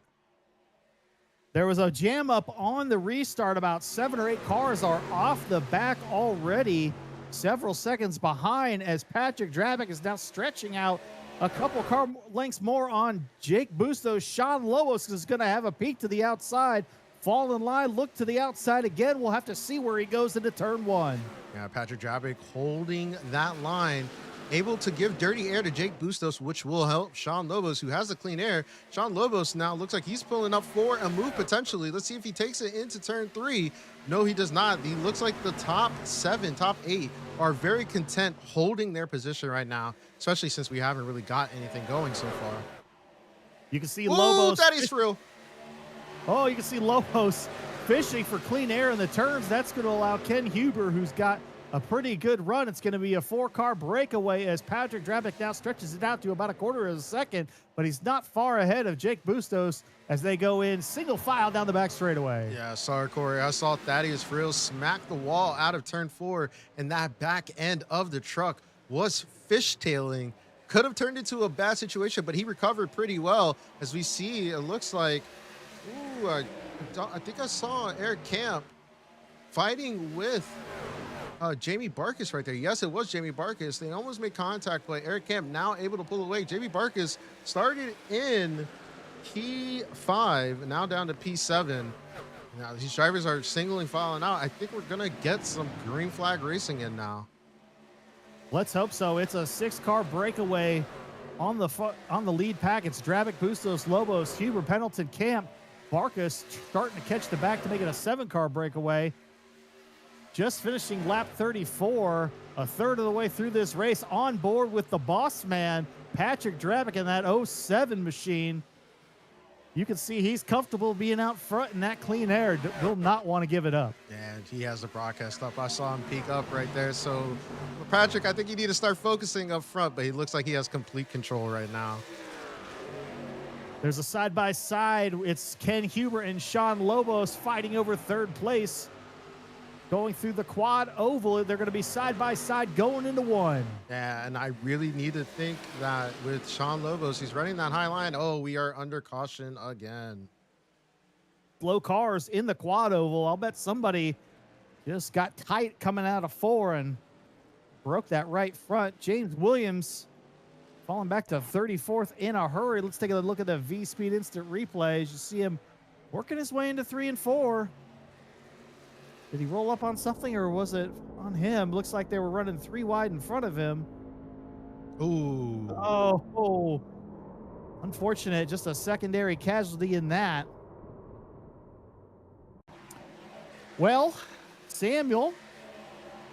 There was a jam up on the restart. About 7 or 8 cars are off the back already, several seconds behind, as Patrick Drabick is now stretching out a couple car lengths more on Jake Bustos. Sean Lobos is going to have a peek to the outside, fall in line, look to the outside again. We'll have to see where he goes into turn 1. Yeah, Patrick Drabick holding that line, able to give dirty air to Jake Bustos, which will help Sean Lobos, who has the clean air. Sean Lobos now looks like he's pulling up for a move potentially. Let's see if he takes it into turn 3. No, he does not. He looks like the top 7, top 8 are very content holding their position right now, especially since we haven't really got anything going so far. You can see Whoa, Lobos. that is real. Oh, you can see Lobos fishing for clean air in the turns. That's going to allow Ken Huber, who's got a pretty good run. It's going to be a 4-car breakaway as Patrick Drabick now stretches it out to about a quarter of a second, but he's not far ahead of Jake Bustos as they go in single file down the back straightaway. Yeah, sorry, Corey. I saw Thaddeus Frills smack the wall out of turn 4, and that back end of the truck was fishtailing. Could have turned into a bad situation, but he recovered pretty well. As we see, it looks like, ooh, I think I saw Eric Camp fighting with Jamie Barkus right there. Yes, it was Jamie Barkus. They almost made contact, but Eric Camp now able to pull away. Jamie Barkus started in P5, now down to P7. Now these drivers are singling filing out. I think we're gonna get some green flag racing in now. Let's hope so. It's a 6-car breakaway on the lead pack. It's Drabic, Bustos, Lobos, Huber, Pendleton, Camp, Barkus starting to catch the back to make it a 7-car breakaway. Just finishing lap 34, a third of the way through this race, on board with the boss man, Patrick Drabic, in that 07 machine. You can see he's comfortable being out front in that clean air. Will not want to give it up. And he has the broadcast up. I saw him peek up right there. So, Patrick, I think you need to start focusing up front, but he looks like he has complete control right now. There's a side-by-side. It's Ken Huber and Sean Lobos fighting over third place. Going through the quad oval, they're going to be side-by-side going into one. Yeah, and I really need to think that with Sean Lobos, he's running that high line. Oh, we are under caution again. Slow cars in the quad oval. I'll bet somebody just got tight coming out of 4 and broke that right front. James Williams falling back to 34th in a hurry. Let's take a look at the V-Speed instant replays. You see him working his way into 3 and 4. Did he roll up on something, or was it on him? Looks like they were running 3 wide in front of him. Ooh. Oh. Unfortunate. Just a secondary casualty in that. Well, Samuel,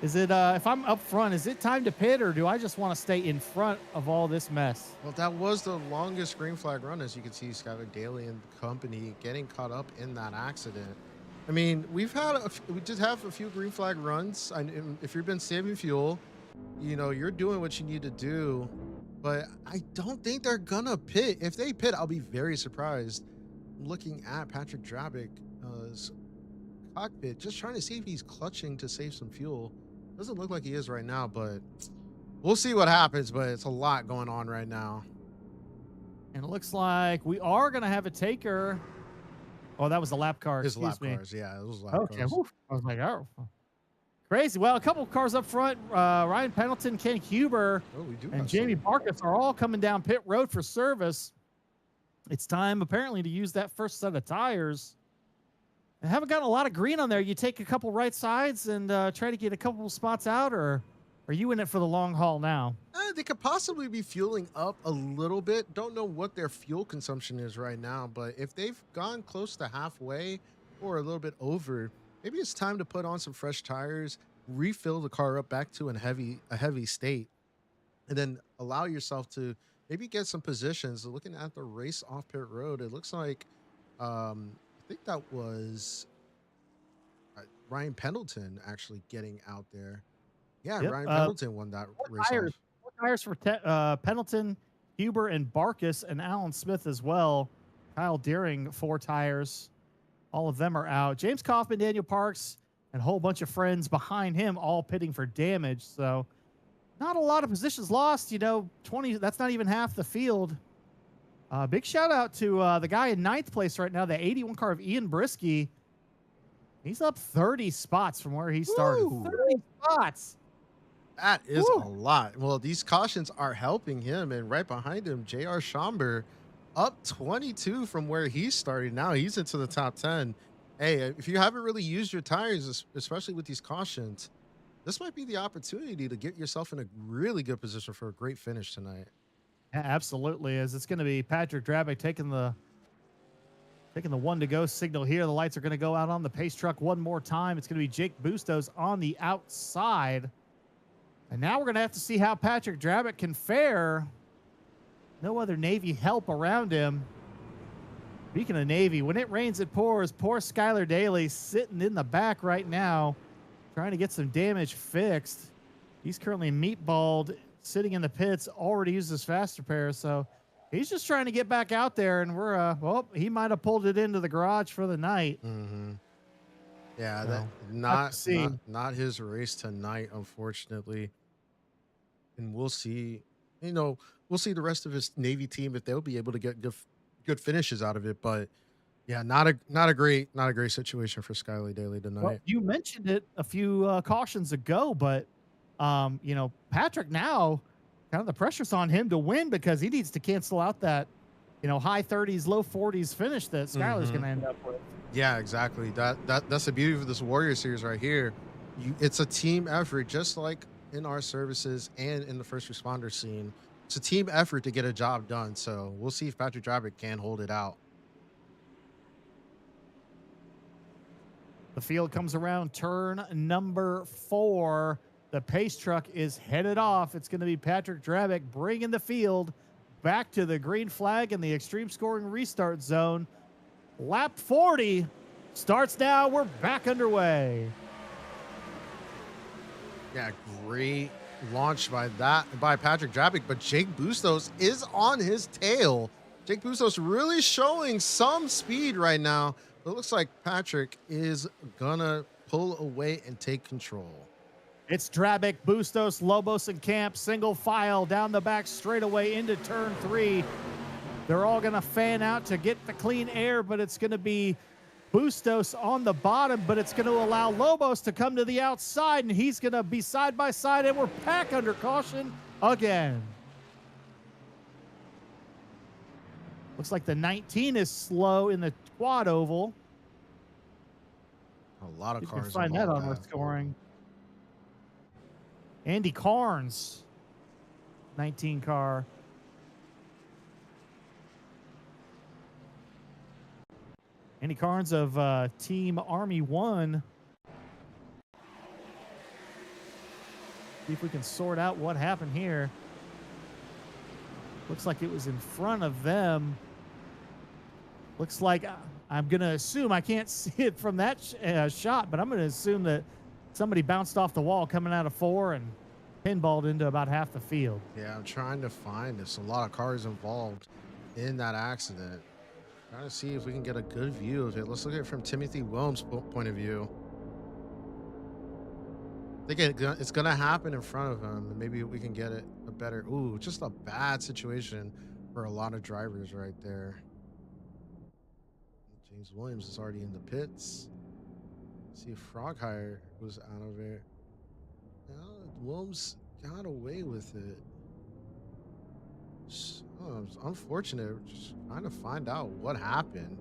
is it, if I'm up front, is it time to pit, or do I just want to stay in front of all this mess? Well, that was the longest green flag run. As you can see, Skylar Daly and company getting caught up in that accident. I mean, we just have a few green flag runs. If you've been saving fuel, you know, you're doing what you need to do, but I don't think they're gonna pit. If they pit, I'll be very surprised. Looking at Patrick Drabic's cockpit, just trying to see if he's clutching to save some fuel. Doesn't look like he is right now, but we'll see what happens. But it's a lot going on right now. And it looks like we are going to have a taker. Oh, that was the lap car. His lap me. cars, yeah, it was lap Okay, cars. whew. I was like, oh, crazy. Well, a couple of cars up front. Ryan Pendleton, Ken Huber, Oh, we do and have Jamie some. Barkus are all coming down pit road for service. It's time, apparently, to use that first set of tires. I haven't gotten a lot of green on there. You take a couple right sides and try to get a couple spots out, or are you in it for the long haul now? They could possibly be fueling up a little bit. Don't know what their fuel consumption is right now, but if they've gone close to halfway or a little bit over, maybe it's time to put on some fresh tires, refill the car up back to a heavy state, and then allow yourself to maybe get some positions. Looking at the race off pit road, it looks like I think that was Ryan Pendleton actually getting out there. Yeah, Yep, Ryan Pendleton won that race tires. off. 4 tires for Pendleton, Huber, and Barkus, and Alan Smith as well. Kyle Deering, 4 tires. All of them are out. James Kaufman, Daniel Parks, and a whole bunch of friends behind him, all pitting for damage. So not a lot of positions lost. You know, 20, that's not even half the field. Big shout out to the guy in 9th place right now, the 81 car of Ian Brisky. He's up 30 spots from where he started. Woo. 30 spots. That is Woo. a lot. Well, these cautions are helping him, and right behind him, J.R. Schomburg up 22 from where he started. Now he's into the top 10. Hey, if you haven't really used your tires, especially with these cautions, this might be the opportunity to get yourself in a really good position for a great finish tonight. Yeah, absolutely. As it's going to be Patrick Drabic taking the 1 to go signal here. The lights are going to go out on the pace truck one more time. It's going to be Jake Bustos on the outside. And now we're going to have to see how Patrick Drabic can fare. No other Navy help around him. Speaking of Navy, when it rains, it pours. Poor Skylar Daly sitting in the back right now, trying to get some damage fixed. He's currently meatballed, sitting in the pits, already used his fast repair. So he's just trying to get back out there, and we're, well, he might have pulled it into the garage for the night. Mm-hmm. Yeah, So, that see. not his race tonight, unfortunately. and we'll see. We'll see the rest of his Navy team if they'll be able to get good finishes out of it. But yeah, not a great situation for Skyley Daly Well, tonight. you mentioned it a few cautions ago, but Patrick now kind of the pressure's on him to win because he needs to cancel out that high 30s, low 40s finish that Skyler's going to end up with. Yeah, exactly. That's the beauty of this Warrior series right here. It's a team effort, just like in our services and in the first responder scene. It's a team effort to get a job done. So we'll see if Patrick Drabick can hold it out. The field comes around turn number 4. The pace truck is headed off. It's going to be Patrick Drabick bringing the field back to the green flag in the extreme scoring restart zone. Lap 40 starts now. We're back underway. Yeah, great launch by Patrick Drabick, but Jake Bustos is on his tail. Jake Bustos really showing some speed right now. It looks like Patrick is gonna pull away and take control. It's Drabick, Bustos, Lobos, and Camp single file down the back straightaway into turn 3. They're all going to fan out to get the clean air, but it's going to be Bustos on the bottom, but it's going to allow Lobos to come to the outside, and he's going to be side by side, and we're back under caution again. Looks like the 19 is slow in the quad oval. A lot of You can cars. find that involved on there. our scoring. Andy Carnes, 19 car. Andy Carnes of Team Army 1. See if we can sort out what happened here. Looks like it was in front of them. Looks like I'm going to assume, I can't see it from that shot, but I'm going to assume that somebody bounced off the wall coming out of 4 and pinballed into about half the field. Yeah, I'm trying to find this. A lot of cars involved in that accident. Trying to see if we can get a good view of it. Let's look at it from Timothy Williams' point of view. I think it's going to happen in front of him, and maybe we can get it a better. Ooh, just a bad situation for a lot of drivers right there. James Williams is already in the pits. See if Froghire was out of it. Williams got away with it. Oh, it's unfortunate. We're just trying to find out what happened.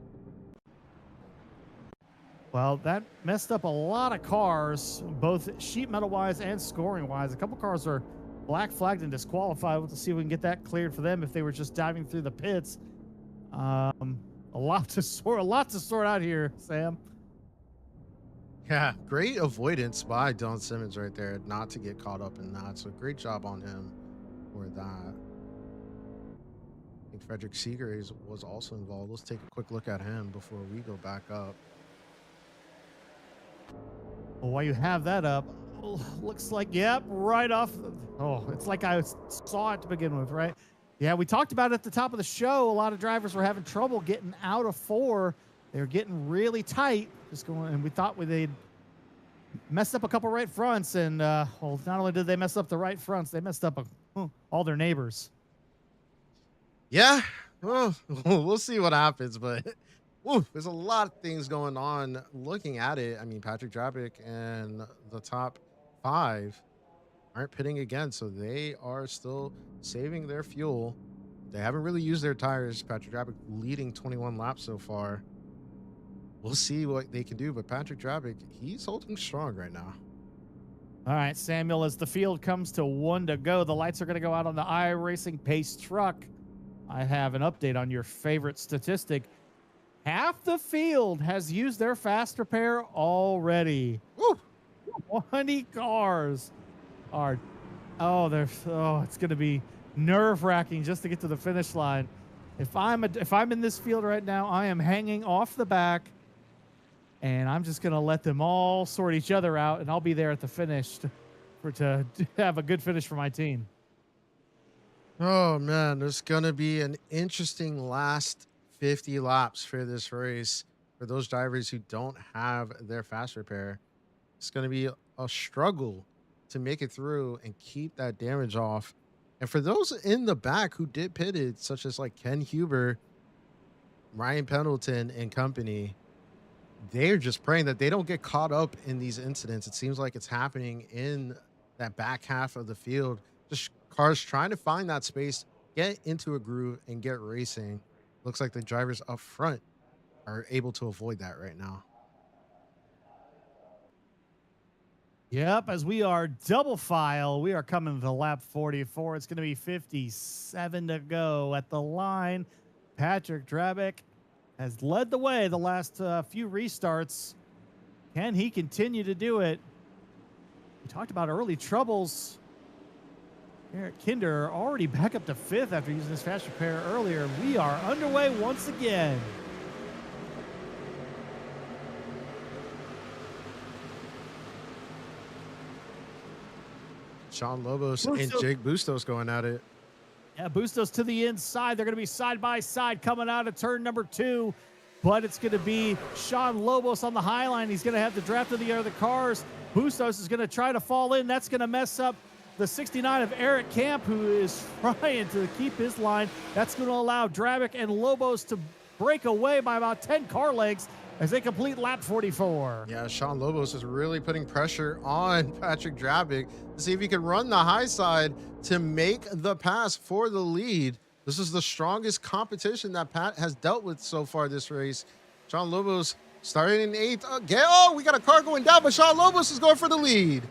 Well, that messed up a lot of cars, both sheet metal wise and scoring wise. A couple cars are black flagged and disqualified. We'll see if we can get that cleared for them if they were just diving through the pits. A lot to sort out here, Sam. Yeah, great avoidance by Don Simmons right there, not to get caught up in that. So great job on him for that. I think Frederick Seeger was also involved. Let's take a quick look at him before we go back up. Well, while you have that up, looks like, yep, right off. It's like I saw it to begin with, right? Yeah, we talked about it at the top of the show. A lot of drivers were having trouble getting out of 4. They were getting really tight, just going, and we thought they'd messed up a couple right fronts, and not only did they mess up the right fronts, they messed up all their neighbors. Yeah, well, we'll see what happens, but there's a lot of things going on. Looking at it, I mean, Patrick Drabick and the top 5 aren't pitting again, so they are still saving their fuel. They haven't really used their tires. Patrick Drabick leading 21 laps so far. We'll see what they can do, but Patrick Drabick, he's holding strong right now. All right, Samuel, as the field comes to 1 to go, the lights are going to go out on the iRacing pace truck. I have an update on your favorite statistic. Half the field has used their fast repair already. Woo! 20 cars are, it's going to be nerve-wracking just to get to the finish line. If I'm in this field right now, I am hanging off the back, and I'm just going to let them all sort each other out, and I'll be there at the finish to have a good finish for my team. Oh, man, there's going to be an interesting last 50 laps for this race for those drivers who don't have their fast repair. It's going to be a struggle to make it through and keep that damage off. And for those in the back who did pitted, such as like Ken Huber, Ryan Pendleton, and company, they're just praying that they don't get caught up in these incidents. It seems like it's happening in that back half of the field. Just cars trying to find that space, get into a groove, and get racing. Looks like the drivers up front are able to avoid that right now. Yep, as we are double file, we are coming to lap 44. It's going to be 57 to go at the line. Patrick Drabick has led the way the last few restarts. Can he continue to do it? We talked about early troubles. Eric Kinder already back up to 5th after using his fast repair earlier. We are underway once again. Sean Lobos and Jake Bustos going at it. Yeah, Bustos to the inside. They're going to be side by side coming out of turn number 2. But it's going to be Sean Lobos on the high line. He's going to have the draft of the other cars. Bustos is going to try to fall in. That's going to mess up the 69 of Eric Camp, who is trying to keep his line. That's going to allow Drabick and Lobos to break away by about 10 car lengths as they complete lap 44. Yeah, Sean Lobos is really putting pressure on Patrick Drabick to see if he can run the high side to make the pass for the lead. This is the strongest competition that Pat has dealt with so far this race. Sean Lobos starting in 8th. Oh, we got a car going down, but Sean Lobos is going for the lead.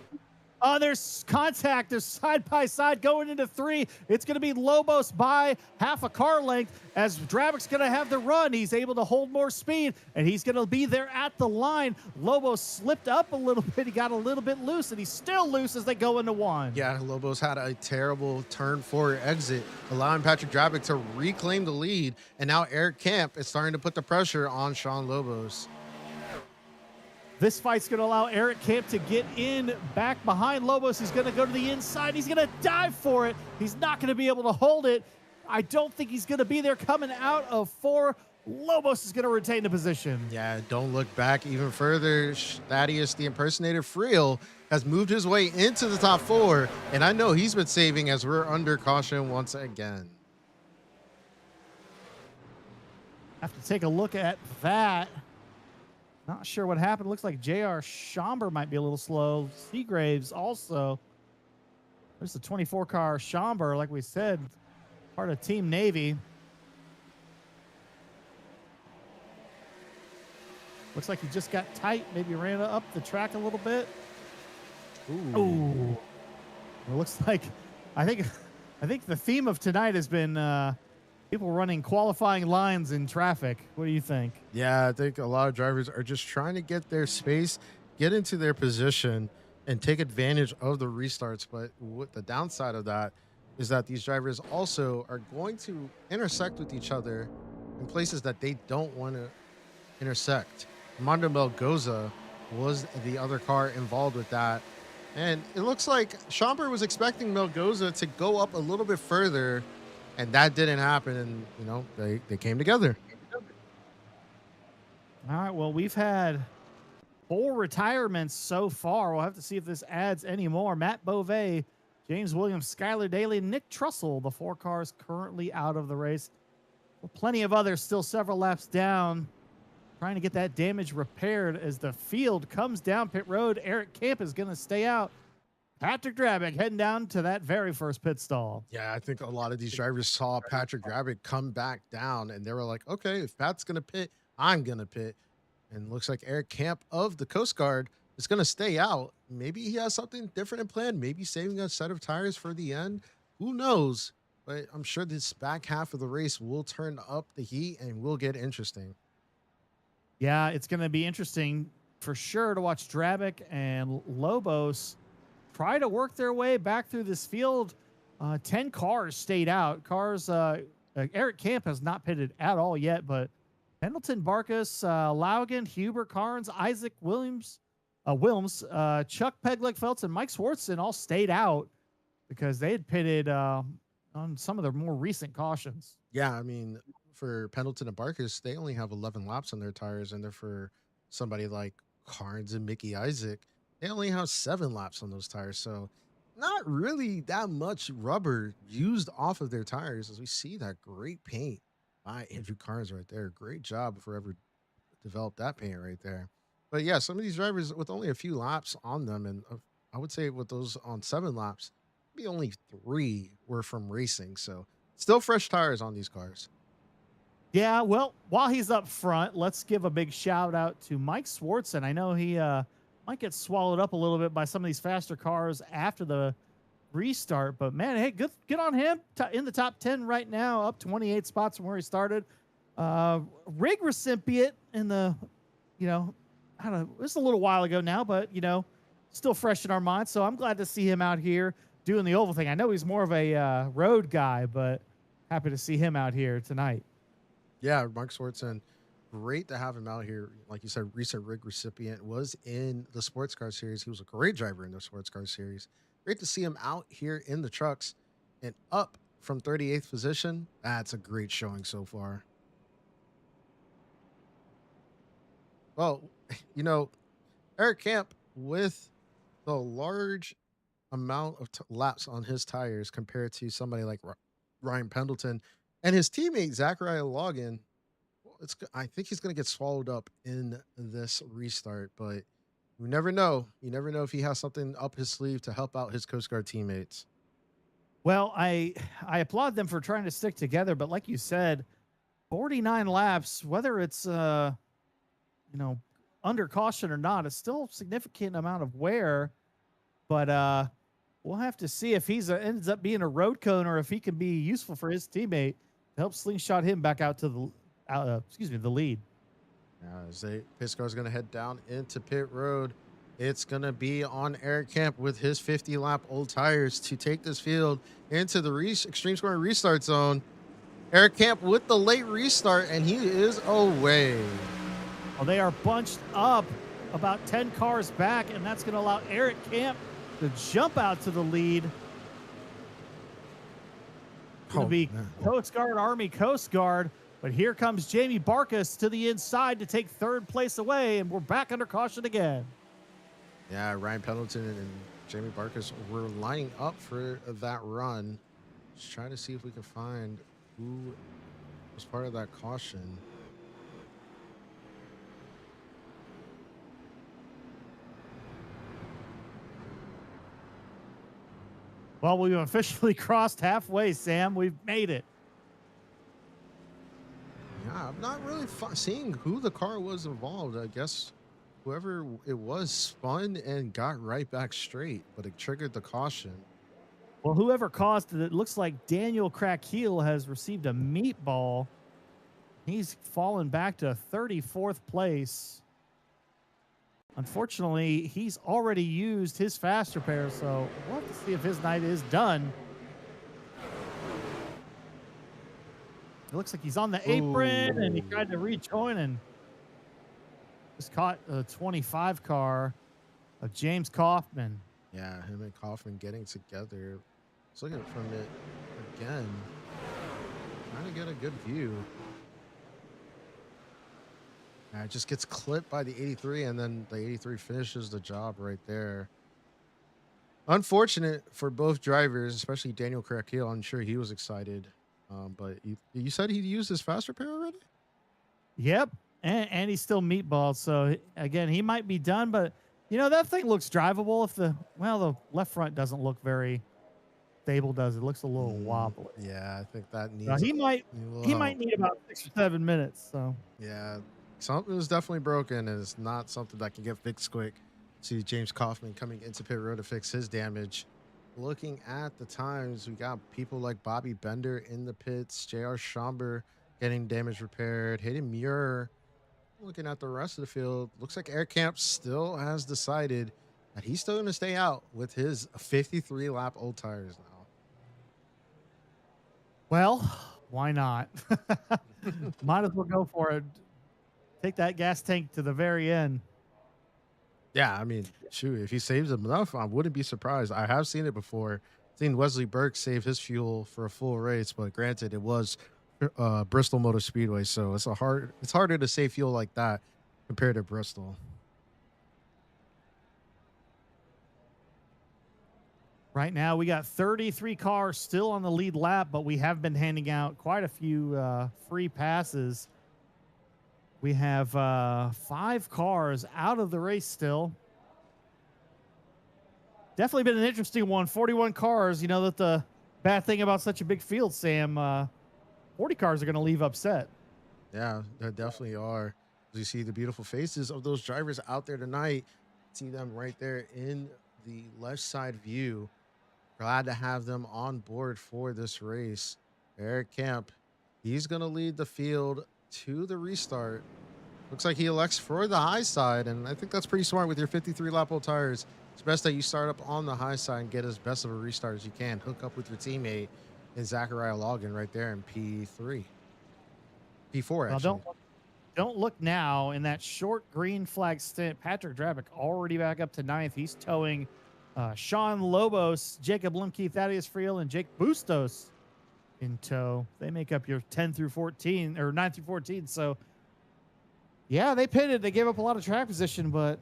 There's contact. There's side by side going into 3. It's going to be Lobos by half a car length as Drabick's going to have the run. He's able to hold more speed, and he's going to be there at the line. Lobos slipped up a little bit. He got a little bit loose, and he's still loose as they go into 1. Yeah, Lobos had a terrible turn 4 exit, allowing Patrick Drabick to reclaim the lead. And now Eric Camp is starting to put the pressure on Sean Lobos. This fight's going to allow Eric Camp to get in back behind Lobos. He's going to go to the inside. He's going to dive for it. He's not going to be able to hold it. I don't think he's going to be there coming out of 4. Lobos is going to retain the position. Yeah, don't look back even further. Thaddeus, the impersonator Friel, has moved his way into the top 4. And I know he's been saving as we're under caution once again. Have to take a look at that. Not sure what happened. Looks like J.R. Schomburg might be a little slow. Seagraves also. There's the 24-car Schomburg, like we said, part of Team Navy. Looks like he just got tight. Maybe ran up the track a little bit. Ooh. It looks like I think the theme of tonight has been people running qualifying lines in traffic. What do you think? Yeah, I think a lot of drivers are just trying to get their space, get into their position, and take advantage of the restarts. But what the downside of that is that these drivers also are going to intersect with each other in places that they don't want to intersect. Armando Melgoza was the other car involved with that. And it looks like Schomburg was expecting Melgoza to go up a little bit further, and that didn't happen. And, you know, they came together. All right, well, we've had 4 retirements so far. We'll have to see if this adds any more. Matt Beauvais, James Williams, Skylar Daly, Nick Trussell, the 4 cars currently out of the race. Well, plenty of others still several laps down, trying to get that damage repaired as the field comes down pit road. Eric Camp is going to stay out. Patrick Drabick heading down to that very first pit stall. Yeah, I think a lot of these drivers saw Patrick Drabick come back down, and they were like, okay, if Pat's going to pit, I'm going to pit. And looks like Eric Camp of the Coast Guard is going to stay out. Maybe he has something different in plan, maybe saving a set of tires for the end. Who knows? But I'm sure this back half of the race will turn up the heat and will get interesting. Yeah, it's going to be interesting for sure to watch Drabick and Lobos try to work their way back through this field. 10 cars stayed out. Eric Camp has not pitted at all yet, but Pendleton, Barkas, Laugen, Huber, Carnes, Isaac Williams, Chuck Pegleg-Feltz, and Mike Swartzen all stayed out because they had pitted on some of their more recent cautions. Yeah, I mean, for Pendleton and Barkas, they only have 11 laps on their tires, and they're for somebody like Carnes and Mickey Isaac. They only have 7 laps on those tires, so not really that much rubber used off of their tires. As we see that great paint by Andrew Carnes right there. Great job for ever developed that paint right there. But yeah, some of these drivers with only a few laps on them, and I would say with those on 7 laps, maybe only 3 were from racing. So still fresh tires on these cars. Yeah, well, while he's up front, let's give a big shout out to Mike Swartzen. I know he might get swallowed up a little bit by some of these faster cars after the restart, but man, hey, good on him. In the top 10 right now, up 28 spots from where he started. Rig recipient in the, I don't know, it's a little while ago now, but still fresh in our minds. So I'm glad to see him out here doing the oval thing. I know he's more of a road guy, but happy to see him out here tonight. Yeah, Mark Swartzen, great to have him out here. Like you said, recent rig recipient, was in the sports car series. He was a great driver in the sports car series. Great to see him out here in the trucks and up from 38th position. That's a great showing so far. Well, Eric Camp, with the large amount of laps on his tires compared to somebody like Ryan Pendleton and his teammate Zachariah Logan, I think he's going to get swallowed up in this restart, but you never know. You never know if he has something up his sleeve to help out his Coast Guard teammates. Well, I applaud them for trying to stick together, but like you said, 49 laps, whether it's under caution or not, it's still a significant amount of wear. But we'll have to see if he's ends up being a road cone or if he can be useful for his teammate to help slingshot him back out to the lead. As pit car's going to head down into pit road, it's going to be on Eric Camp with his 50-lap old tires to take this field into the extreme scoring restart zone. Eric Camp with the late restart, and he is away. Well, they are bunched up about 10 cars back, and that's going to allow Eric Camp to jump out to the lead. It's going to be Coast Guard, Army, Coast Guard. But here comes Jamie Barkas to the inside to take third place away, and we're back under caution again. Yeah, Ryan Pendleton and Jamie Barkas were lining up for that run. Just trying to see if we can find who was part of that caution. Well, we've officially crossed halfway, Sam. We've made it. Yeah, I'm not really seeing who the car was involved. I guess whoever it was spun and got right back straight, but it triggered the caution. Well, whoever caused it, it looks like Daniel Crackhill has received a meatball. He's fallen back to 34th place. Unfortunately, he's already used his fast repair, so we'll have to see if his night is done. It looks like he's on the apron, and he tried to rejoin and just caught a 25 car of James Kaufman. Yeah, him and Kaufman getting together. Let's look at from it again. Trying to get a good view. It just gets clipped by the 83, and then the 83 finishes the job right there. Unfortunate for both drivers, especially Daniel Crackhill. I'm sure he was excited. But you said he used his fast repair already? Yep, and he's still meatballed. So, again, he might be done, but, that thing looks drivable. If the left front doesn't look very stable, does it? Looks a little wobbly. Yeah, I think that needs. He might need about 6 or 7 minutes. So yeah, something is definitely broken, and it's not something that can get fixed quick. See James Kaufman coming into pit road to fix his damage. Looking at the times, we got people like Bobby Bender in the pits, J.R. Schomburg getting damage repaired, Hayden Muir. Looking at the rest of the field, looks like Eric Camp still has decided that he's still going to stay out with his 53-lap old tires now. Well, why not? Might as well go for it. Take that gas tank to the very end. Yeah, I mean, shoot, if he saves enough, I wouldn't be surprised. I have seen it before. Seen Wesley Burke save his fuel for a full race, but granted, it was Bristol Motor Speedway, so it's harder to save fuel like that compared to Bristol. Right now, we got 33 cars still on the lead lap, but we have been handing out quite a few free passes. We have 5 cars out of the race still. Definitely been an interesting one. 41 cars. You know that the bad thing about such a big field, Sam, 40 cars are going to leave upset. Yeah, there definitely are. As you see the beautiful faces of those drivers out there tonight, see them right there in the left side view. Glad to have them on board for this race. Eric Kemp, he's going to lead the field to the restart. Looks like he elects for the high side, and I think that's pretty smart with your 53 lap old tires. It's best that you start up on the high side and get as best of a restart as you can. Hook up with your teammate in Zachariah Logan right there in P3. P4, actually. Now don't look now in that short green flag stint. Patrick Drabick already back up to 9th. He's towing Sean Lobos, Jacob Limke, Thaddeus Friel, and Jake Bustos in tow. They make up your 10 through 14 or 9 through 14. So, yeah, they pitted. They gave up a lot of track position, but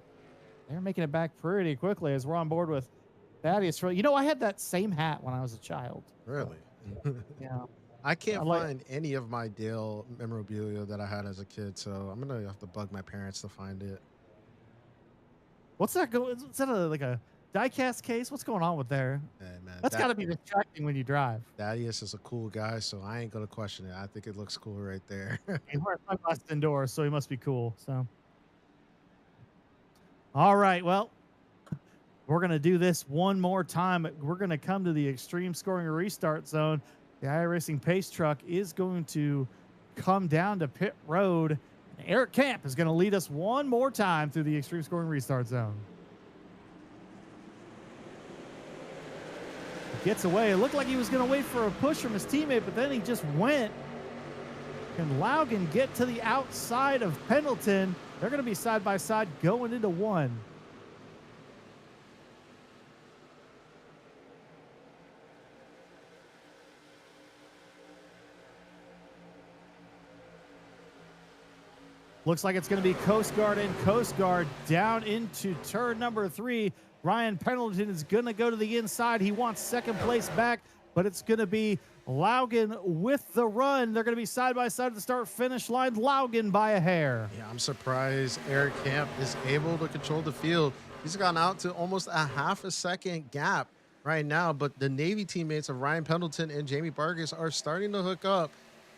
they're making it back pretty quickly as we're on board with Thaddeus Friel. You know, I had that same hat when I was a child. Really? Yeah. I can't I like- find any of my Dale memorabilia that I had as a kid, so I'm going to have to bug my parents to find it. What's that going? Is that like a diecast case? What's going on with there? Hey, man, That's got to be distracting when you drive. Thaddeus is a cool guy, so I ain't going to question it. I think it looks cool right there. He's wearing sunglasses indoors, so he must be cool. So, all right. Well, we're going to do this one more time. We're going to come to the extreme scoring restart zone. The iRacing Pace truck is going to come down to pit road. And Eric Camp is going to lead us one more time through the extreme scoring restart zone. He gets away. It looked like he was going to wait for a push from his teammate, but then he just went. Can Laugen get to the outside of Pendleton? They're going to be side by side going into one. Looks like it's going to be Coast Guard and Coast Guard down into turn number 3. Ryan Pendleton is going to go to the inside. He wants second place back, but it's going to be Laugen with the run. They're going to be side by side at the start finish line. Laugen by a hair. Yeah, I'm surprised Eric Camp is able to control the field. He's gone out to almost a half a second gap right now, but the Navy teammates of Ryan Pendleton and Jamie Vargas are starting to hook up.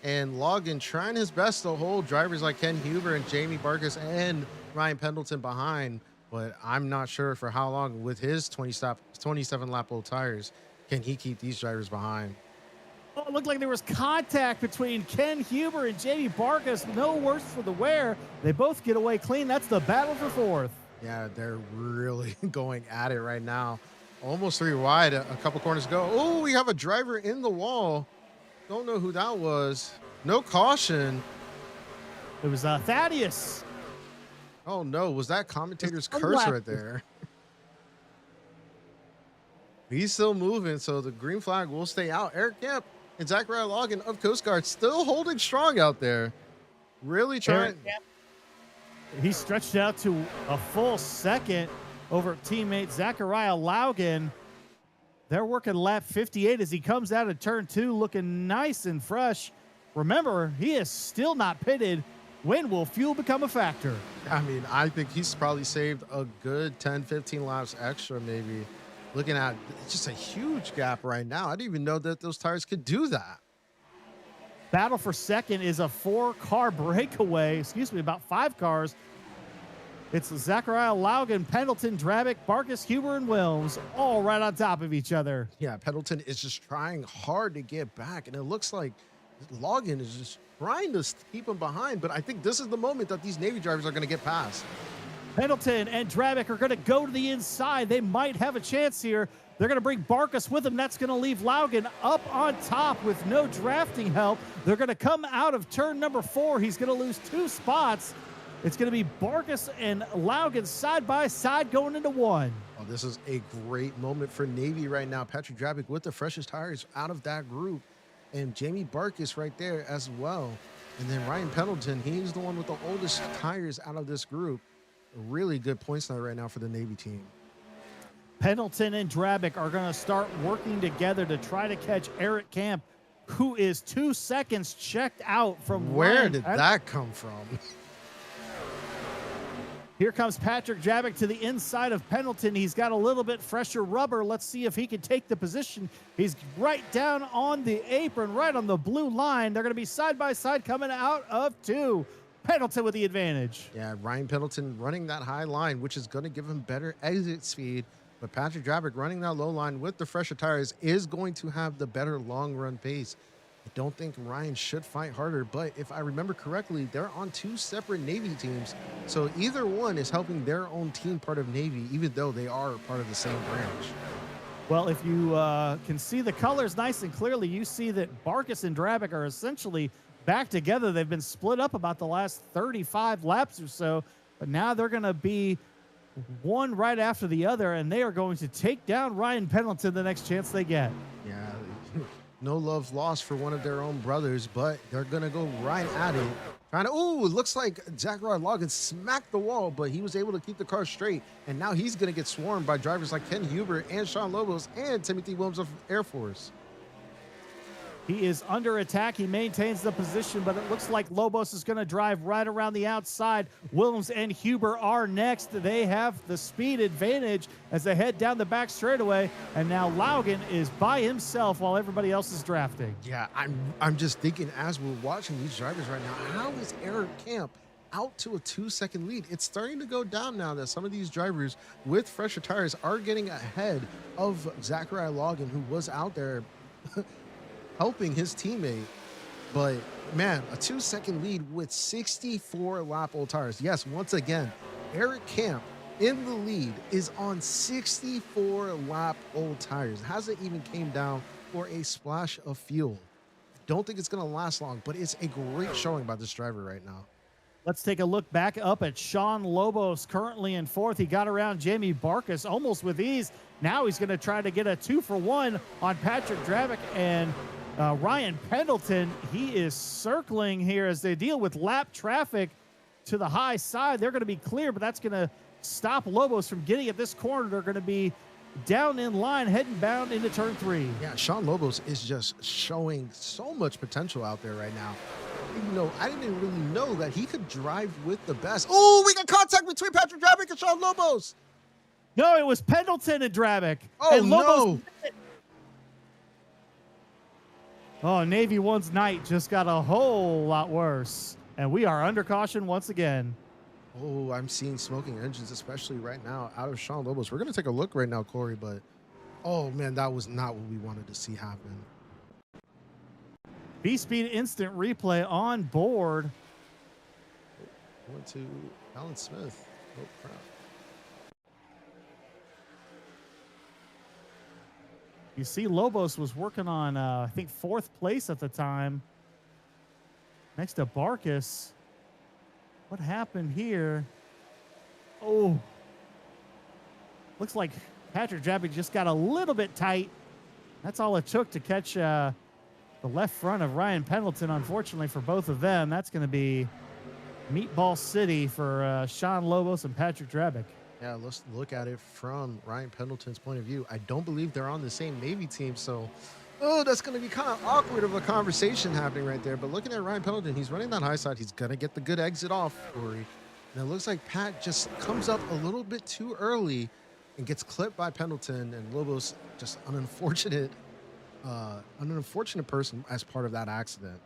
And Logan trying his best to hold drivers like Ken Huber and Jamie Vargas and Ryan Pendleton behind, but I'm not sure for how long with his 27 lap old tires can he keep these drivers behind. Oh, it looked like there was contact between Ken Huber and Jamie Vargas. No worse for the wear. They both get away clean. That's the battle for 4th. Yeah, they're really going at it right now. Almost 3 wide, a couple corners ago. Oh, we have a driver in the wall. Don't know who that was. No caution. It was Thaddeus. Oh, no. Was that commentator's Just curse unwrapped right there? He's still moving, so the green flag will stay out. Eric Kemp and Zachariah Logan of Coast Guard still holding strong out there. Really trying. Eric Camp, he stretched out to a full second over teammate Zachariah Laugen. They're working lap 58 as he comes out of turn 2 looking nice and fresh. Remember, he is still not pitted. When will fuel become a factor? I mean, I think he's probably saved a good 10, 15 laps extra maybe. Looking at just a huge gap right now. I didn't even know that those tires could do that. Battle for second is a 4-car breakaway. Excuse me, about 5 cars. It's Zachariah Laugen, Pendleton, Drabick, Barkus, Huber, and Wilms all right on top of each other. Yeah, Pendleton is just trying hard to get back, and it looks like Logan is just trying to keep him behind, but I think this is the moment that these Navy drivers are going to get past. Pendleton and Drabick are going to go to the inside. They might have a chance here. They're going to bring Barkus with them. That's going to leave Laugen up on top with no drafting help. They're going to come out of turn number 4. He's going to lose 2 spots. It's going to be Barkus and Laugen side by side going into 1. Oh, this is a great moment for Navy right now. Patrick Drabick with the freshest tires out of that group, and Jamie Barkus right there as well. And then Ryan Pendleton, he's the one with the oldest tires out of this group. A really good points night right now for the Navy team. Pendleton and Drabick are going to start working together to try to catch Eric Camp, who is 2 seconds checked out from Where Ryan did Pen- that come from? Here comes Patrick Drabick to the inside of Pendleton. He's got a little bit fresher rubber. Let's see if he can take the position. He's right down on the apron, right on the blue line. They're going to be side by side coming out of 2. Pendleton with the advantage. Yeah, Ryan Pendleton running that high line, which is going to give him better exit speed. But Patrick Drabick running that low line with the fresher tires is going to have the better long run pace. I don't think Ryan should fight harder, but if I remember correctly, they're on 2 separate Navy teams. So either one is helping their own team part of Navy, even though they are part of the same branch. Well, if you can see the colors nice and clearly, you see that Barkus and Drabick are essentially back together. They've been split up about the last 35 laps or so, but now they're going to be one right after the other, and they are going to take down Ryan Pendleton the next chance they get. Yeah, no love lost for one of their own brothers, but they're going to go right at it. Trying to, ooh, it looks like Zachariah Logan smacked the wall, but he was able to keep the car straight, and now he's going to get swarmed by drivers like Ken Huber and Sean Lobos and Timothy Williams of Air Force. He is under attack. He maintains the position, but it looks like Lobos is going to drive right around the outside. Williams and Huber are next. They have the speed advantage as they head down the back straightaway, and now Logan is by himself while everybody else is drafting. Yeah, I'm just thinking as we're watching these drivers right now, how is Eric Camp out to a 2-second lead? It's starting to go down now that some of these drivers with fresher tires are getting ahead of Zachariah Logan, who was out there helping his teammate. But man, a 2-second lead with 64 lap old tires. Yes, once again, Eric Camp in the lead is on 64 lap old tires. Hasn't even came down for a splash of fuel. Don't think it's going to last long, but it's a great showing by this driver right now. Let's take a look back up at Sean Lobos, currently in 4th. He got around Jamie Barkus almost with ease. Now he's going to try to get a 2-for-1 on Patrick Drabick and Ryan Pendleton. He is circling here as they deal with lap traffic to the high side. They're going to be clear, but that's going to stop Lobos from getting at this corner. They're going to be down in line, heading bound into turn 3. Yeah, Sean Lobos is just showing so much potential out there right now. I didn't really know that he could drive with the best. Oh, we got contact between Patrick Drabick and Sean Lobos. No, it was Pendleton and Drabick. Oh, and Lobos. no. Oh, Navy One's night just got a whole lot worse. And we are under caution once again. Oh, I'm seeing smoking engines, especially right now, out of Sean Lobos. We're going to take a look right now, Corey, but oh, man, that was not what we wanted to see happen. B-Speed instant replay on board. Went to Alan Smith. Oh, crap. You see Lobos was working on, I think, 4th place at the time. Next to Barkus. What happened here? Oh. Looks like Patrick Drabick just got a little bit tight. That's all it took to catch the left front of Ryan Pendleton, unfortunately, for both of them. That's going to be Meatball City for Sean Lobos and Patrick Drabick. Yeah, let's look at it from Ryan Pendleton's point of view. I don't believe they're on the same Navy team, so that's going to be kind of awkward of a conversation happening right there. But looking at Ryan Pendleton, he's running that high side. He's going to get the good exit off, Corey. And it looks like Pat just comes up a little bit too early and gets clipped by Pendleton, and Lobos just an unfortunate person as part of that accident.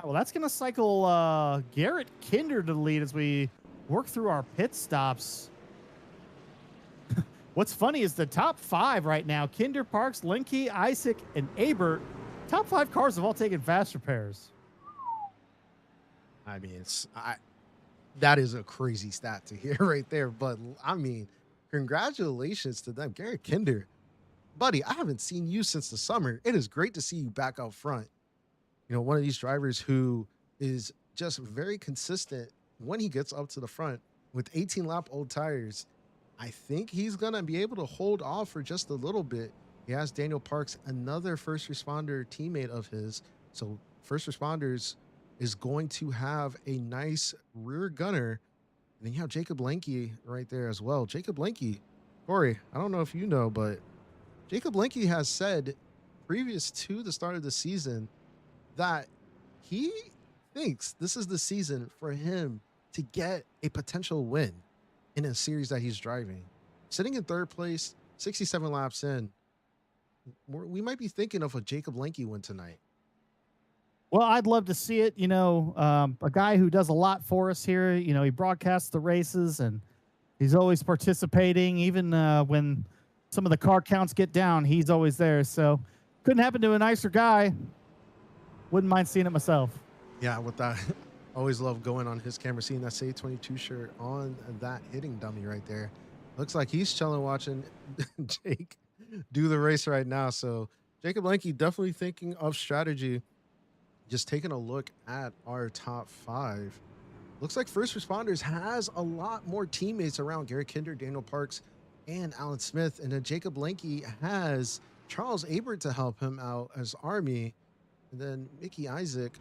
Well, that's going to cycle Garrett Kinder to the lead as we work through our pit stops. What's funny is the top 5 right now, Kinder, Parks, Linke, Isaac, and Abert, top 5 cars have all taken fast repairs. I mean, that is a crazy stat to hear right there. But, I mean, congratulations to them. Garrett Kinder, buddy, I haven't seen you since the summer. It is great to see you back out front. One of these drivers who is just very consistent when he gets up to the front with 18 lap old tires. I think he's going to be able to hold off for just a little bit. He has Daniel Parks, another first responder teammate of his. So first responders is going to have a nice rear gunner. And then you have Jacob Lenke right there as well. Jacob Lenke Corey, I don't know if you know, but Jacob Linke has said previous to the start of the season that he thinks this is the season for him to get a potential win in a series that he's driving. Sitting in third place, 67 laps in, we might be thinking of a Jacob Linke win tonight. Well, I'd love to see it. A guy who does a lot for us here. He broadcasts the races and he's always participating. Even when some of the car counts get down, he's always there. So couldn't happen to a nicer guy. Wouldn't mind seeing it myself. Yeah, with that, always love going on his camera, seeing that Say 22 shirt on that hitting dummy right there. Looks like he's chilling watching Jake do the race right now. So Jacob Linke definitely thinking of strategy. Just taking a look at our top 5. Looks like First Responders has a lot more teammates around Garrett Kinder, Daniel Parks, and Alan Smith. And then Jacob Linke has Charles Abert to help him out as Army. And then Mickey Isaac.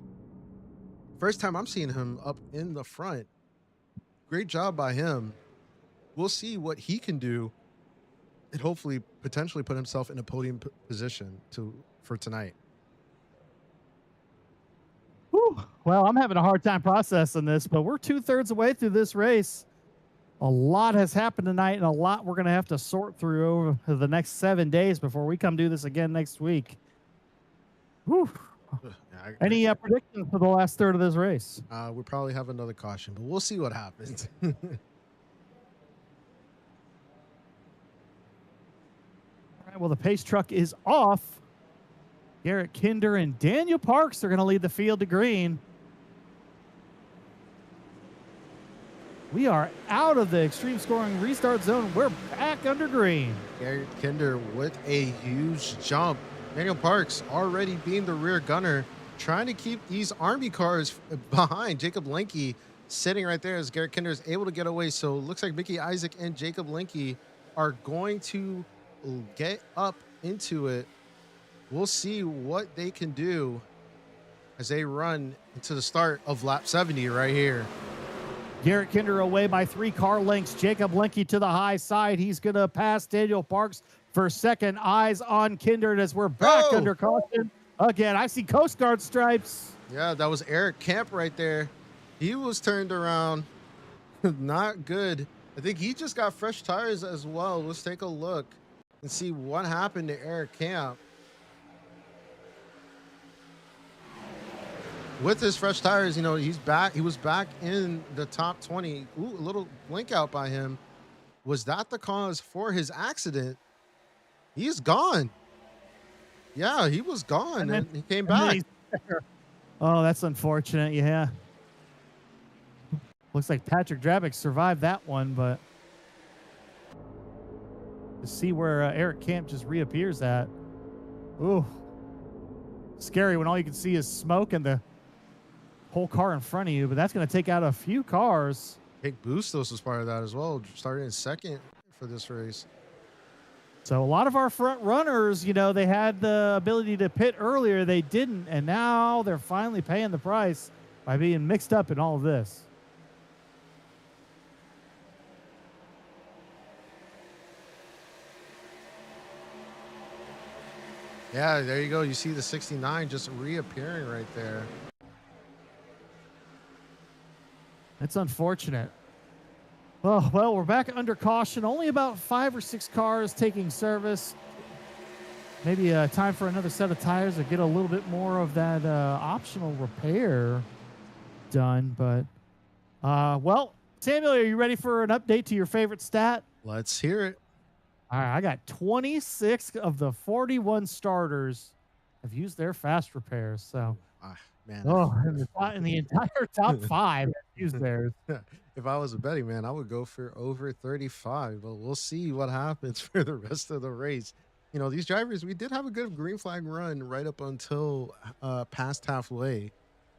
First time I'm seeing him up in the front. Great job by him. We'll see what he can do and hopefully potentially put himself in a podium position for tonight. Whew. Well, I'm having a hard time processing this, but we're 2/3 away through this race. A lot has happened tonight and a lot we're going to have to sort through over the next 7 days before we come do this again next week. Whew. Any predictions for the last third of this race? We'll probably have another caution, but we'll see what happens. All right, well, the pace truck is off. Garrett Kinder and Daniel Parks are going to lead the field to green. We are out of the extreme scoring restart zone. We're back under green. Garrett Kinder with a huge jump. Daniel Parks already being the rear gunner, trying to keep these Army cars behind. Jacob Linke sitting right there as Garrett Kinder is able to get away. So it looks like Mickey Isaac and Jacob Linke are going to get up into it. We'll see what they can do as they run into the start of lap 70 right here. Garrett Kinder away by 3 car lengths. Jacob Linke to the high side. He's going to pass Daniel Parks for second. Eyes on Kinder as we're back under caution. Again, I see Coast Guard stripes. Yeah, that was Eric Camp right there. He was turned around. Not good. I think he just got fresh tires as well. Let's take a look and see what happened to Eric Camp. With his fresh tires, he's back. He was back in the top 20. Ooh, a little blink out by him. Was that the cause for his accident? He's gone. Yeah, he was gone and he came back. Oh, that's unfortunate. Yeah. Looks like Patrick Drabick survived that one, but to see where Eric Camp just reappears at. Ooh. Scary when all you can see is smoke and the whole car in front of you, but that's going to take out a few cars. Jake Bustos was part of that as well, starting in second for this race. So a lot of our front runners, they had the ability to pit earlier. They didn't, and now they're finally paying the price by being mixed up in all of this. Yeah, there you go. You see the 69 just reappearing right there. It's unfortunate. Oh, well, we're back under caution. Only about 5 or 6 cars taking service. Maybe time for another set of tires to get a little bit more of that optional repair done. But, well, Samuel, are you ready for an update to your favorite stat? Let's hear it. All right, I got 26 of the 41 starters have used their fast repairs. So, man. Oh, in the entire top 5 have used theirs. If I was a betting man, I would go for over 35, but we'll see what happens for the rest of the race. These drivers, we did have a good green flag run right up until past halfway.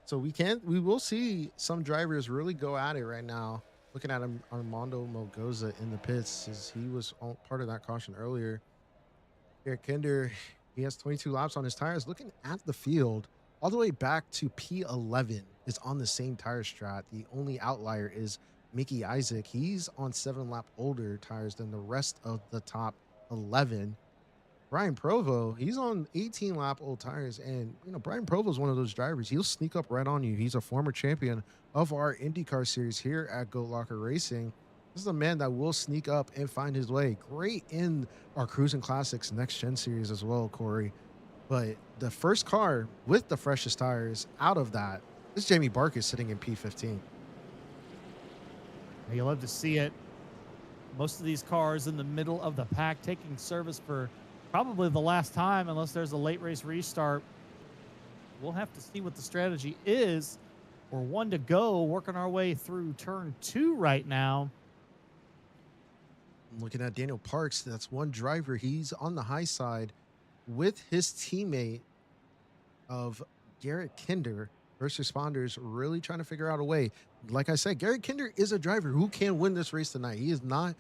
So we will see some drivers really go at it right now. Looking at Armando Melgoza in the pits, as he was part of that caution earlier. Eric Kinder, he has 22 laps on his tires. Looking at the field, all the way back to P11 is on the same tire strat. The only outlier is Mickey Isaac, he's on 7-lap older tires than the rest of the top 11. Brian Provo, he's on 18-lap old tires. And, Brian Provo is one of those drivers. He'll sneak up right on you. He's a former champion of our IndyCar series here at Goat Locker Racing. This is a man that will sneak up and find his way. Great in our Cruising Classics Next Gen series as well, Corey. But the first car with the freshest tires out of that is Jamie Barkus sitting in P15. You love to see it. Most of these cars in the middle of the pack taking service for probably the last time, unless there's a late race restart. We'll have to see what the strategy is. We're 1 to go, working our way through turn 2 right now. I'm looking at Daniel Parks. That's one driver. He's on the high side with his teammate of Garrett Kinder. First responders really trying to figure out a way. Like I said, Garrett Kinder is a driver who can win this race tonight. He is not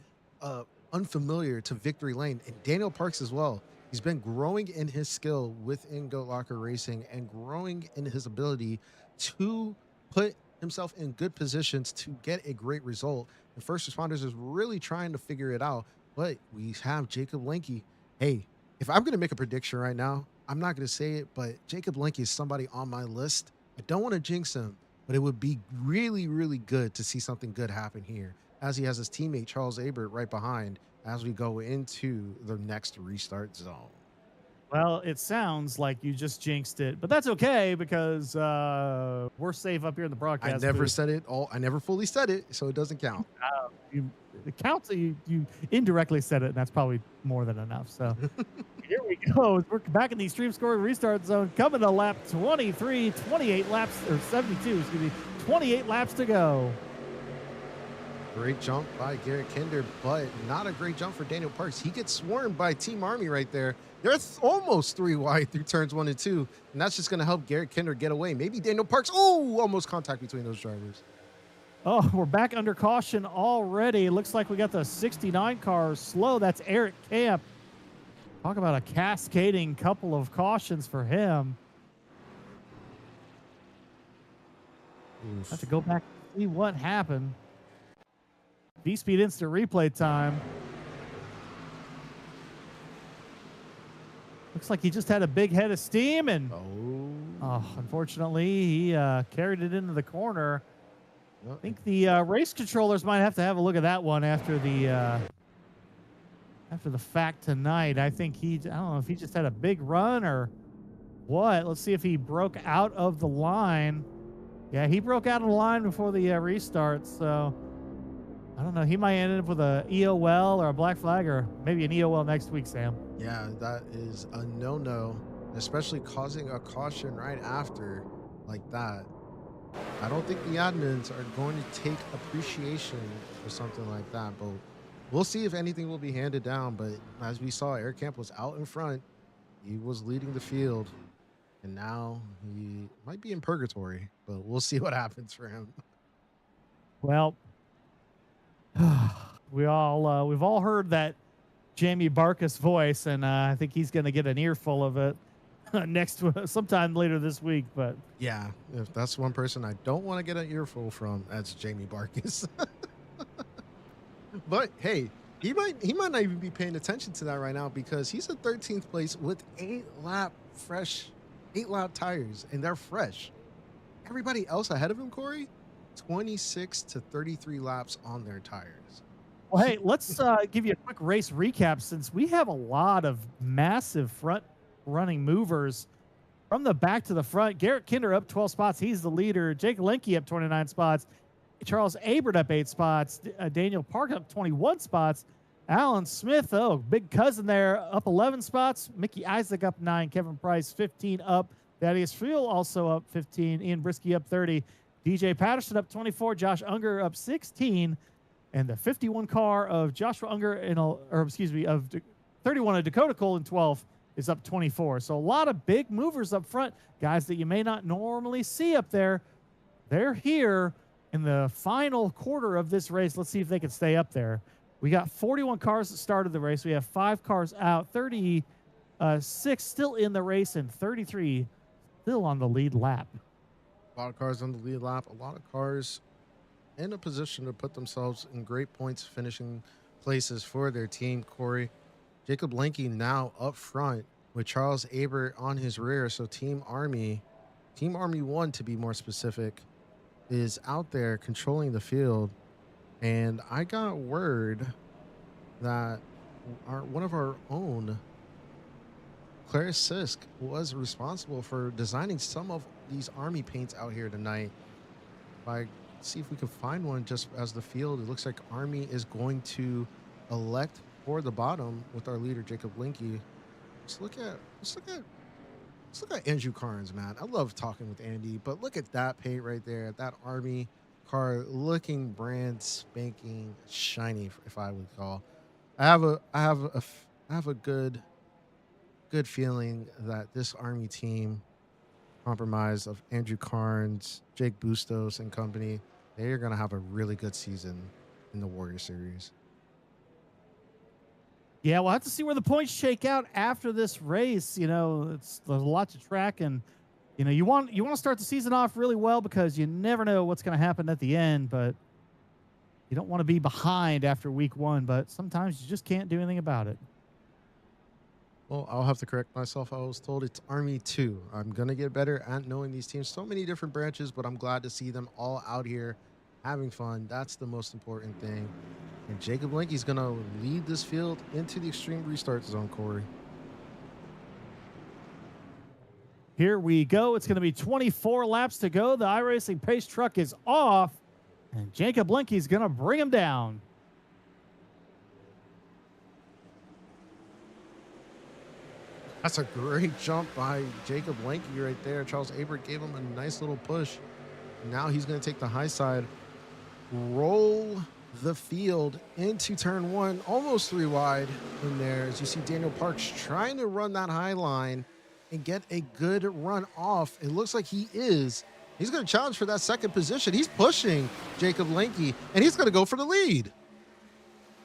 unfamiliar to victory lane. And Daniel Parks as well. He's been growing in his skill within Goat Locker Racing and growing in his ability to put himself in good positions to get a great result. And First Responders is really trying to figure it out. But we have Jacob Lenke. Hey, if I'm going to make a prediction right now, I'm not going to say it, but Jacob Lenke is somebody on my list. I don't want to jinx him, but it would be really, really good to see something good happen here, as he has his teammate Charles Abert right behind as we go into the next restart zone. Well, it sounds like you just jinxed it, but that's okay because we're safe up here in the broadcast. I never booth. said it all. I never fully said it, so it doesn't count. It counts that you indirectly said it, and that's probably more than enough. So here we go. We're back in the Extreme Scoring Restart Zone, coming to lap 23, 28 laps, or 72, excuse me, 28 laps to go. Great jump by Garrett Kinder, but not a great jump for Daniel Parks. He gets swarmed by Team Army right there. They're almost 3 wide through turns 1 and 2, and that's just going to help Garrett Kinder get away. Maybe Daniel Parks. Oh, almost contact between those drivers. Oh, we're back under caution already. Looks like we got the 69 car slow. That's Eric Camp. Talk about a cascading couple of cautions for him. Oof. Have to go back and see what happened. V-Speed instant replay time. Looks like he just had a big head of steam, and unfortunately, he carried it into the corner. I think the race controllers might have to have a look at that one after the fact tonight. I think I don't know if he just had a big run or what. Let's see if he broke out of the line. Yeah, he broke out of the line before the restart, so I don't know. He might end up with a EOL or a black flag, or maybe an EOL next week, Sam. Yeah, that is a no-no, especially causing a caution right after like that. I don't think the admins are going to take appreciation for something like that, but we'll see if anything will be handed down. But as we saw, Eric Camp was out in front. He was leading the field, and now he might be in purgatory, but we'll see what happens for him. Well, we've all heard that Jamie Barkus voice, and I think he's going to get an earful of it sometime later this week. But Yeah, if that's one person I don't want to get an earful from, that's Jamie Barkus. But hey, he might not even be paying attention to that right now, because he's in 13th place with 8-lap tires, and they're fresh. Everybody else ahead of him, Corey, 26 to 33 laps on their tires. well, hey, let's give you a quick race recap, since we have a lot of massive front running movers from the back to the front. Garrett Kinder up 12 spots. He's the leader. Jake Lenke up 29 spots. Charles Abert up 8 spots. Daniel Park up 21 spots. Alan Smith, big cousin there, up 11 spots. Mickey Isaac up 9. Kevin Price 15 up. Thaddeus Friel also up 15. Ian Brisky up 30. DJ Patterson up 24. Josh Unger up 16. And the 51 car of Joshua Unger of 31 of Dakota Cole in 12th is up 24. So a lot of big movers up front, guys that you may not normally see up there. They're here in the final quarter of this race. Let's see if they can stay up there. We got 41 cars that started the race. We have 5 cars out, 36 still in the race, and 33 still on the lead lap. A lot of cars on the lead lap, a lot of cars in a position to put themselves in great points finishing places for their team. Corey, Jacob Lenke now up front with Charles Aber on his rear. So Team Army 1 to be more specific, is out there controlling the field. And I got word that one of our own, Claire Sisk, was responsible for designing some of these Army paints out here tonight. See if we can find one just as the field. It looks like Army is going to elect for the bottom with our leader Jacob Lenke. Let's look at Andrew Carnes, man. I love talking with Andy, but look at that paint right there. That Army car looking brand spanking shiny, if I would call. I have a good feeling that this Army team, compromised of Andrew Carnes, Jake Bustos, and company, they are going to have a really good season in the Warrior Series. Yeah, we'll have to see where the points shake out after this race. You know, there's a lot to track, and you know, you want to start the season off really well because you never know what's going to happen at the end. But you don't want to be behind after week 1. But sometimes you just can't do anything about it. Well, I'll have to correct myself. I was told it's Army 2. I'm going to get better at knowing these teams. So many different branches, but I'm glad to see them all out here having fun. That's the most important thing. And Jacob Lenke is going to lead this field into the extreme restart zone, Corey. Here we go. It's going to be 24 laps to go. The iRacing pace truck is off, and Jacob Lenke is going to bring him down. That's a great jump by Jacob Lenke right there. Charles Aber gave him a nice little push. Now he's going to take the high side, roll the field into turn 1, almost 3 wide in there. As you see Daniel Parks trying to run that high line and get a good run off. It looks like he is. He's going to challenge for that second position. He's pushing Jacob Lenke, and he's going to go for the lead.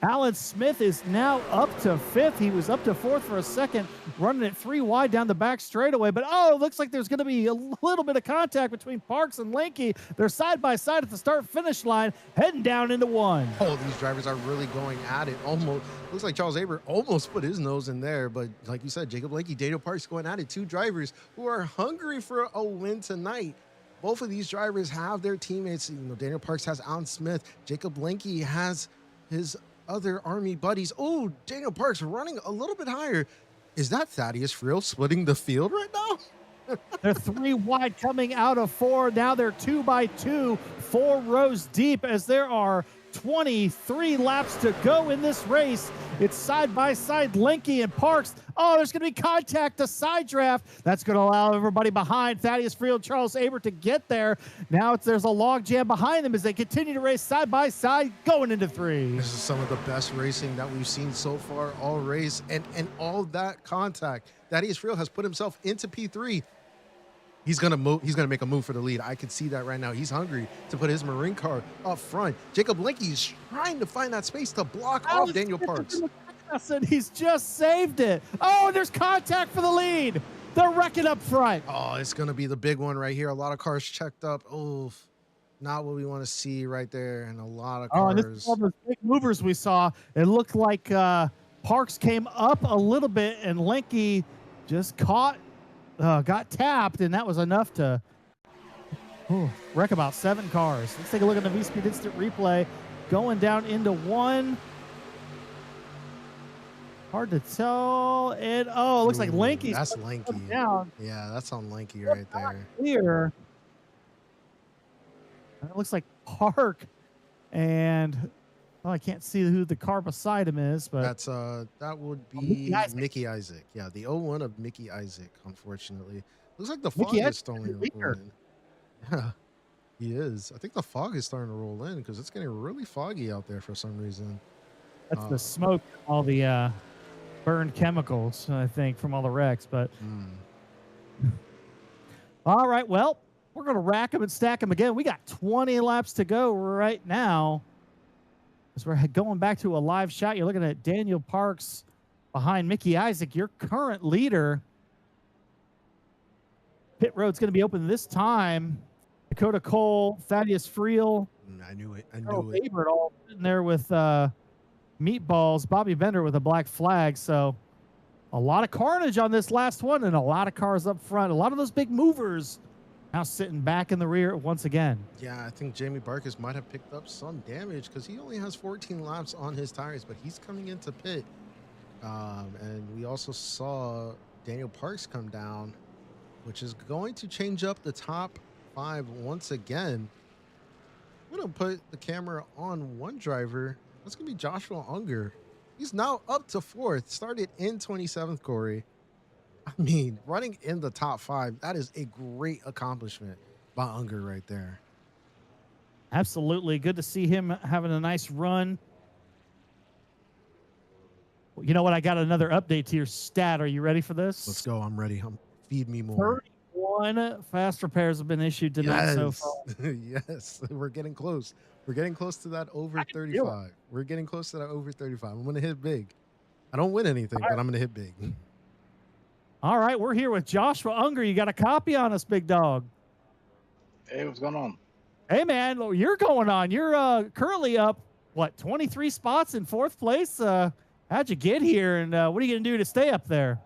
Alan Smith is now up to 5th. He was up to 4th for a second, running it 3 wide down the back straightaway. But, it looks like there's going to be a little bit of contact between Parks and Lenke. They're side by side at the start-finish line, heading down into 1. Oh, these drivers are really going at it. Almost looks like Charles Aber almost put his nose in there. But like you said, Jacob Lenke, Daniel Parks going at it. 2 drivers who are hungry for a win tonight. Both of these drivers have their teammates. You know, Daniel Parks has Alan Smith. Jacob Lenke has his other Army buddies. Oh, Daniel Parks running a little bit higher. Is that Thaddeus Friel splitting the field right now? They're 3 wide coming out of 4. Now they're 2 by 2, 4 rows deep as there are 23 laps to go in this race. It's side by side, Lenke and Parks. Oh, there's going to be contact to side draft. That's going to allow everybody behind Thaddeus Friel, Charles Aber to get there. Now there's a log jam behind them as they continue to race side by side going into 3. This is some of the best racing that we've seen so far all race, and all that contact. Thaddeus Friel has put himself into P3. He's gonna make a move for the lead. I can see that right now. He's hungry to put his marine car up front. Jacob Lenke is trying to find that space to block off Daniel Parks. And he's just saved it. Oh, there's contact for the lead. They're wrecking up front. Oh, it's gonna be the big one right here. A lot of cars checked up. Oh, not what we want to see right there. And a lot of cars. Oh, and this is all those big movers we saw. It looked like Parks came up a little bit and Lenke just got tapped, and that was enough to wreck about 7 cars. Let's take a look at the V-Speed Instant Replay. Going down into 1. Hard to tell. And, it looks like Lenke's that's Lenke. Down. Yeah, that's on Lenke right there. Here. It looks like Park, and I can't see who the car beside him is, but that's that would be Mickey Isaac. Yeah, the 01 of Mickey Isaac, unfortunately. Looks like the fog is starting to roll in. Yeah, he is. I think the fog is starting to roll in because it's getting really foggy out there for some reason. That's the smoke, all the burned chemicals, I think, from all the wrecks. But all right, well, we're going to rack them and stack them again. We got 20 laps to go right now. As we're going back to a live shot, you're looking at Daniel Parks behind Mickey Isaac, your current leader. Pit road's going to be open this time. Dakota Cole, Thaddeus Friel, I knew it. I Earl knew it. Favorite all sitting there with meatballs. Bobby Bender with a black flag. So a lot of carnage on this last one, and a lot of cars up front. A lot of those big movers now sitting back in the rear once again. Yeah, I think Jamie Barkis might have picked up some damage because he only has 14 laps on his tires, but he's coming into pit. And we also saw Daniel Parks come down, which is going to change up the top 5 once again. I'm going to put the camera on one driver. That's going to be Joshua Unger. He's now up to 4th, started in 27th, Corey. I mean, running in the top 5, that is a great accomplishment by Unger right there. Absolutely. Good to see him having a nice run. You know what? I got another update to your stat. Are you ready for this? Let's go. I'm ready. Feed me more. 31 fast repairs have been issued tonight so far. Yes, we're getting close. We're getting close to that over 35. We're getting close to that over 35. I'm going to hit big. I don't win anything, but I'm going to hit big. All right, we're here with Joshua Unger. You got a copy on us, big dog. Hey, what's going on? Hey, man, you're going on. You're currently up, 23 spots in 4th place? How'd you get here, and what are you going to do to stay up there?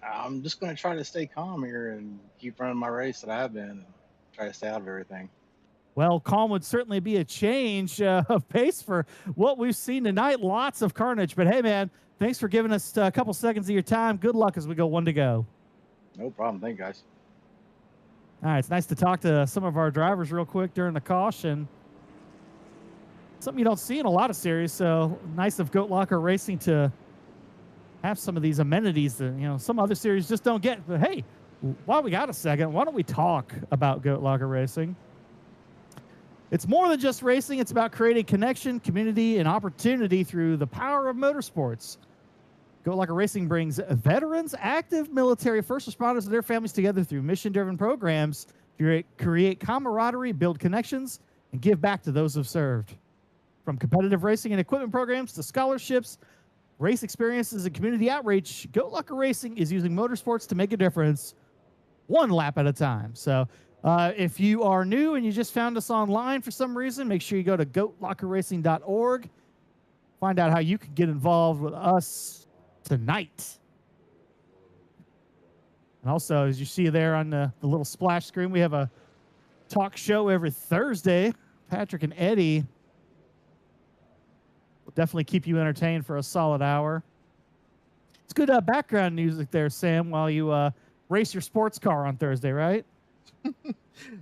I'm just going to try to stay calm here and keep running my race that I have been and try to stay out of everything. Well, calm would certainly be a change of pace for what we've seen tonight. Lots of carnage. But, hey, man, thanks for giving us a couple seconds of your time. Good luck as we go 1 to go. No problem. Thank you, guys. All right, it's nice to talk to some of our drivers real quick during the caution. Something you don't see in a lot of series, so nice of Goat Locker Racing to have some of these amenities that, some other series just don't get. But, hey, while we got a second, why don't we talk about Goat Locker Racing? It's more than just racing. It's about creating connection, community, and opportunity through the power of motorsports. Goat Locker Racing brings veterans, active military, first responders, and their families together through mission-driven programs to create camaraderie, build connections, and give back to those who've served. From competitive racing and equipment programs to scholarships, race experiences, and community outreach, Goat Locker Racing is using motorsports to make a difference one lap at a time. So if you are new and you just found us online for some reason, make sure you go to goatlockerracing.org. Find out how you can get involved with us tonight. And also, as you see there on the little splash screen, we have a talk show every Thursday. Patrick and Eddie will definitely keep you entertained for a solid hour. It's good background music there, Sam, while you race your sports car on Thursday, right?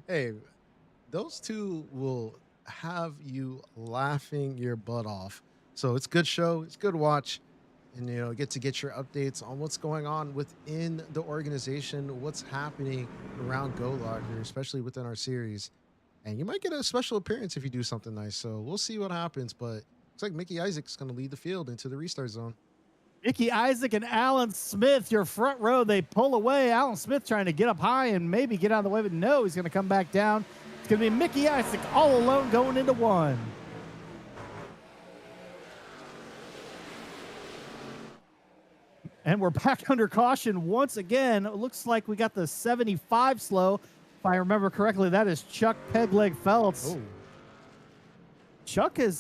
Hey, those two will have you laughing your butt off. So it's a good show. It's a good watch. And, get to get your updates on what's going on within the organization, what's happening around Goat Locker, especially within our series. And you might get a special appearance if you do something nice. So we'll see what happens. But looks like Mickey Isaac's going to lead the field into the restart zone. Mickey Isaac and Alan Smith, your front row, they pull away. Alan Smith trying to get up high and maybe get out of the way, but no, he's going to come back down. It's going to be Mickey Isaac all alone going into 1. And we're back under caution once again. It looks like we got the 75 slow. If I remember correctly, that is Chuck Pegleg Phelps. Oh. Chuck has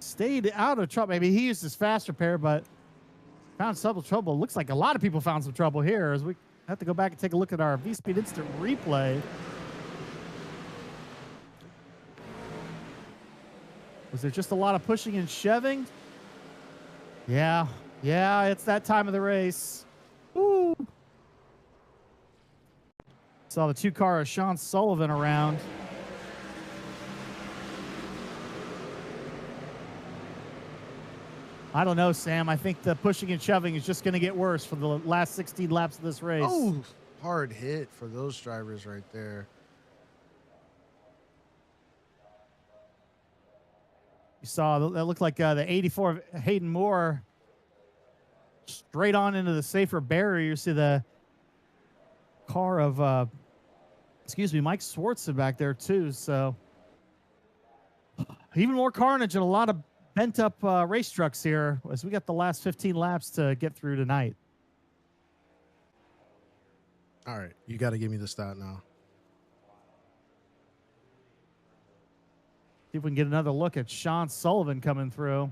stayed out of trouble. Maybe he used his fast repair, but found some trouble. Looks like a lot of people found some trouble here as we have to go back and take a look at our V-Speed Instant Replay. Was there just a lot of pushing and shoving? Yeah, it's that time of the race. Woo. Saw the 2-car of Sean Sullivan around. I don't know, Sam. I think the pushing and shoving is just going to get worse for the last 16 laps of this race. Oh, hard hit for those drivers right there. You saw that looked like the 84 of Hayden Moore straight on into the safer barrier. You see the car of, Mike Swartzen back there too. So even more carnage and a lot of bent up race trucks here as we got the last 15 laps to get through tonight. All right, you got to give me the stat now. See if we can get another look at Sean Sullivan coming through.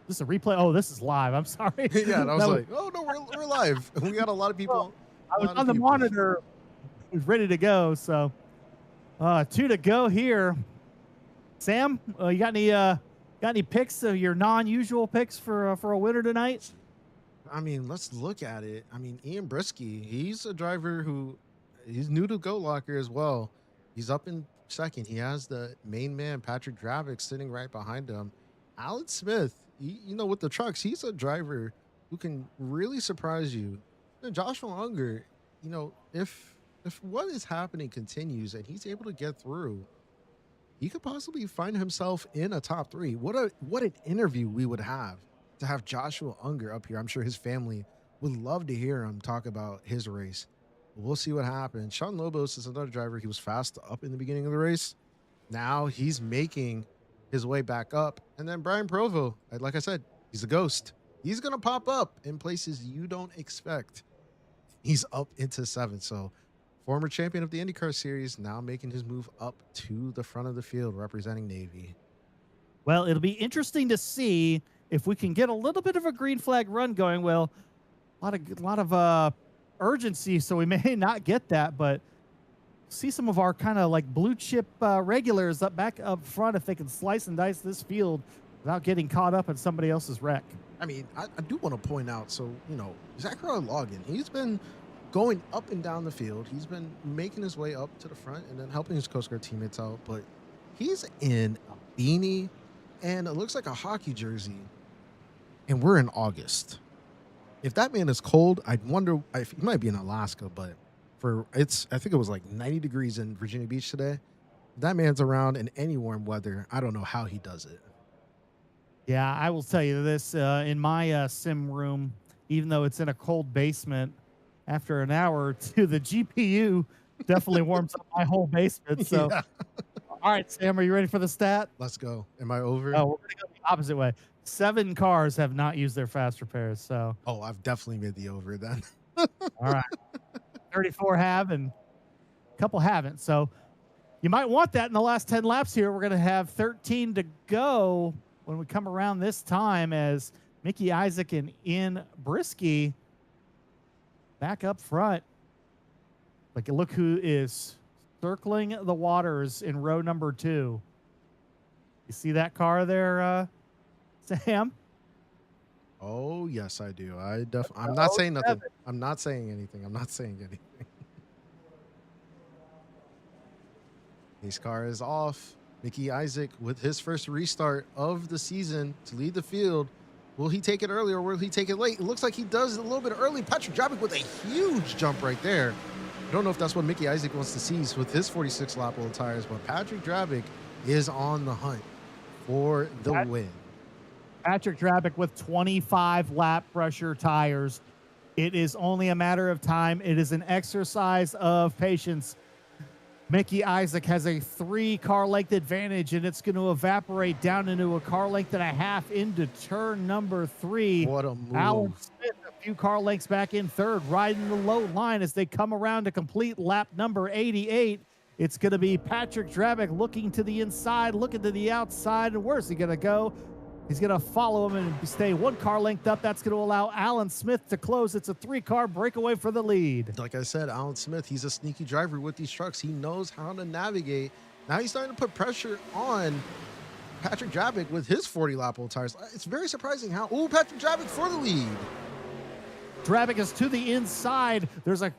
This is a replay. Oh, this is live. I'm sorry. Yeah, and I was That like, oh no, we're live. We got a lot of people. I was on the monitor. It was ready to go. So 2 to go here. Sam, you got any picks? Your non-usual picks for a winner tonight? I mean, let's look at it. I mean, Ian Brisky, he's a driver who he's new to Goat Locker as well. He's up in second. He has the main man, Patrick Dravick, sitting right behind him. Alan Smith, you know, with the trucks, he's a driver who can really surprise you. And Joshua Unger, you know, if what is happening continues and he's able to get through, he could possibly find himself in a top 3. What an interview we would have to have Joshua Unger up here. I'm sure his family would love to hear him talk about his race. We'll see what happens. Sean Lobos is another driver. He was fast up in the beginning of the race. Now he's making his way back up. And then Brian Provo, like I said, he's a ghost. He's going to pop up in places you don't expect. He's up into 7th. So former champion of the IndyCar Series, now making his move up to the front of the field, representing Navy. Well, it'll be interesting to see if we can get a little bit of a green flag run going. Well, a lot of urgency, so we may not get that, but see some of our kind of like blue chip regulars back up front if they can slice and dice this field without getting caught up in somebody else's wreck. I mean, I do want to point out, so, you know, Zachariah Logan, he's been going up and down the field. He's been making his way up to the front and then helping his Coast Guard teammates out, but he's in a beanie and it looks like a hockey jersey, and we're in August. If that man is cold, I'd wonder if he might be in Alaska, but I think it was like 90 degrees in Virginia Beach today. If that man's around in any warm weather, I don't know how he does it. Yeah, I will tell you this, in my sim room, even though it's in a cold basement, after an hour or two, the GPU definitely warms up my whole basement. So, Yeah. All right, Sam, are you ready for the stat? Let's go. Am I over? Oh, we're going to go the opposite way. 7 cars have not used their fast repairs. So, Oh, I've definitely made the over then. all right. 34 have and a couple haven't. So, you might want that in the last 10 laps here. We're going to have 13 to go when we come around this time as Mickey Isaac and Ian Brisky back up front. Like, look who is circling the waters in row number 2. You see that car there, Sam? Oh, yes, I do. I'm not saying nothing. I'm not saying anything. I'm not saying anything. His car is off. Mickey Isaac with his first restart of the season to lead the field. Will he take it early or will he take it late? It looks like he does it a little bit early. Patrick Dravick with a huge jump right there. I don't know if that's what Mickey Isaac wants to see with his 46 lap old tires, but Patrick Dravick is on the hunt for the win. Patrick Dravick with 25 lap pressure tires. It is only a matter of time. It is an exercise of patience. Mickey Isaac has a 3-car length advantage, and it's going to evaporate down into a car length and a half into turn number 3. What a move. Alan Smith, a few car lengths back in third, riding the low line as they come around to complete lap number 88. It's going to be Patrick Dravick looking to the inside, looking to the outside, and where's he going to go? He's going to follow him and stay 1 car length up. That's going to allow Alan Smith to close. It's a 3-car breakaway for the lead. Like I said, Alan Smith, he's a sneaky driver with these trucks. He knows how to navigate. Now he's starting to put pressure on Patrick Dravick with his 40-lap old tires. It's very surprising how... Oh, Patrick Dravick for the lead. Dravick is to the inside. There's a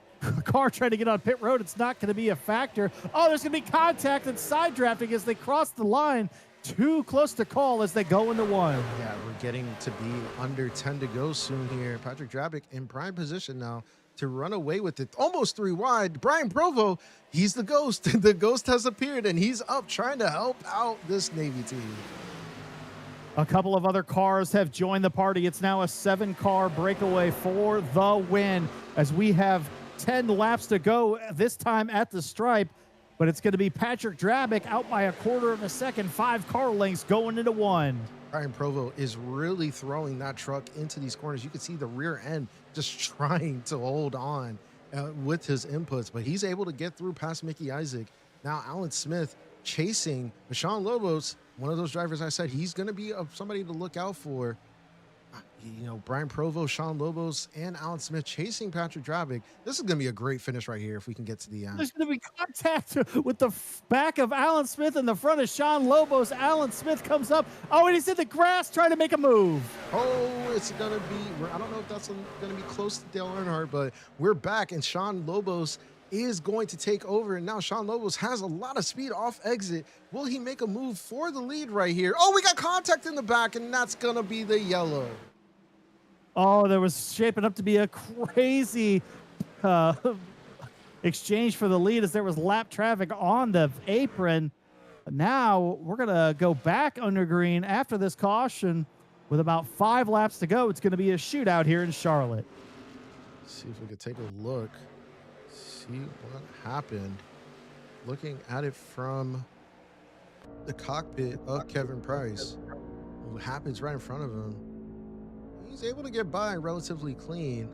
car trying to get on pit road. It's not going to be a factor. Oh, there's going to be contact and side drafting as they cross the line. Too close to call as they go into 1. Yeah, we're getting to be under 10 to go soon here. Patrick Dravick in prime position now to run away with it. Almost 3 wide. Brian Provo, he's the ghost. The ghost has appeared, and he's up trying to help out this Navy team. A couple of other cars have joined the party. It's now a 7-car breakaway for the win as we have 10 laps to go, this time at the stripe. But it's going to be Patrick Dravick out by a quarter of a second, 5 car lengths going into 1. Brian Provo is really throwing that truck into these corners. You can see the rear end just trying to hold on with his inputs, but he's able to get through past Mickey Isaac. Now Alan Smith chasing Sean Lobos, one of those drivers I said he's going to be somebody to look out for. You know, Brian Provo, Sean Lobos, and Alan Smith chasing Patrick Drabick. This is going to be a great finish right here if we can get to the end. There's going to be contact with the back of Alan Smith in the front of Sean Lobos. Alan Smith comes up. Oh, and he's in the grass trying to make a move. Oh, it's going to be, I don't know if that's going to be close to Dale Earnhardt, but we're back, and Sean Lobos is going to take over. And now Sean Lobos has a lot of speed off exit. Will he make a move for the lead right here? Oh, we got contact in the back, and that's going to be the yellow. Oh, there was shaping up to be a crazy exchange for the lead as there was lap traffic on the apron. Now we're going to go back under green after this caution with about 5 laps to go. It's going to be a shootout here in Charlotte. Let's see if we could take a look, see what happened. Looking at it from the cockpit of Kevin Price, what happens right in front of him. He's able to get by relatively clean.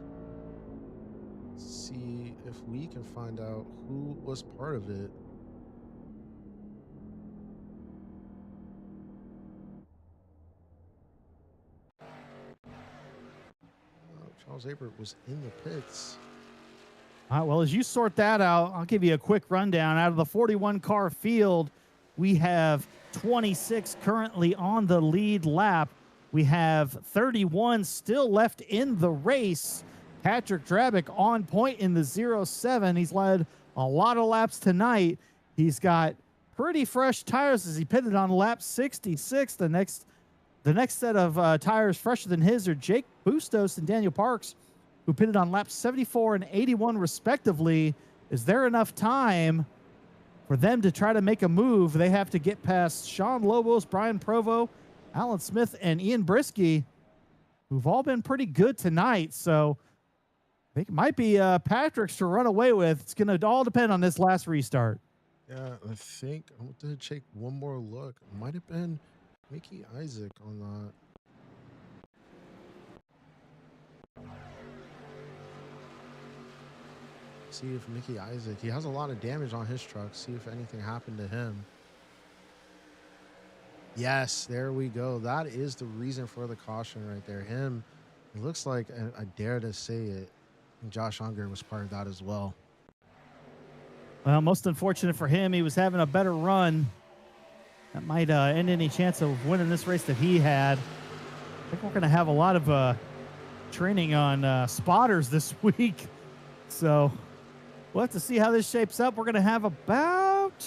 Let's see if we can find out who was part of it. Charles Abbott was in the pits. All right, well, as you sort that out, I'll give you a quick rundown. Out of the 41 car field, we have 26 currently on the lead lap. We have 31 still left in the race. Patrick Drabick on point in the 07. He's led a lot of laps tonight. He's got pretty fresh tires as he pitted on lap 66. The next set of tires fresher than his are Jake Bustos and Daniel Parks, who pitted on laps 74 and 81 respectively. Is there enough time for them to try to make a move? They have to get past Sean Lobos, Brian Provo, Alan Smith, and Ian Brisky, who've all been pretty good tonight. So I think it might be Patrick's to run away with. It's going to all depend on this last restart. Yeah, I think I'm going to take one more look. It might have been Mickey Isaac on that. See if Mickey Isaac, he has a lot of damage on his truck. See if anything happened to him. Yes, there we go. That is the reason for the caution right there. Him, it looks like, I dare to say it, Josh Unger was part of that as well. Well, most unfortunate for him, he was having a better run. That might end any chance of winning this race that he had. I think we're going to have a lot of training on spotters this week. So we'll have to see how this shapes up. We're going to have about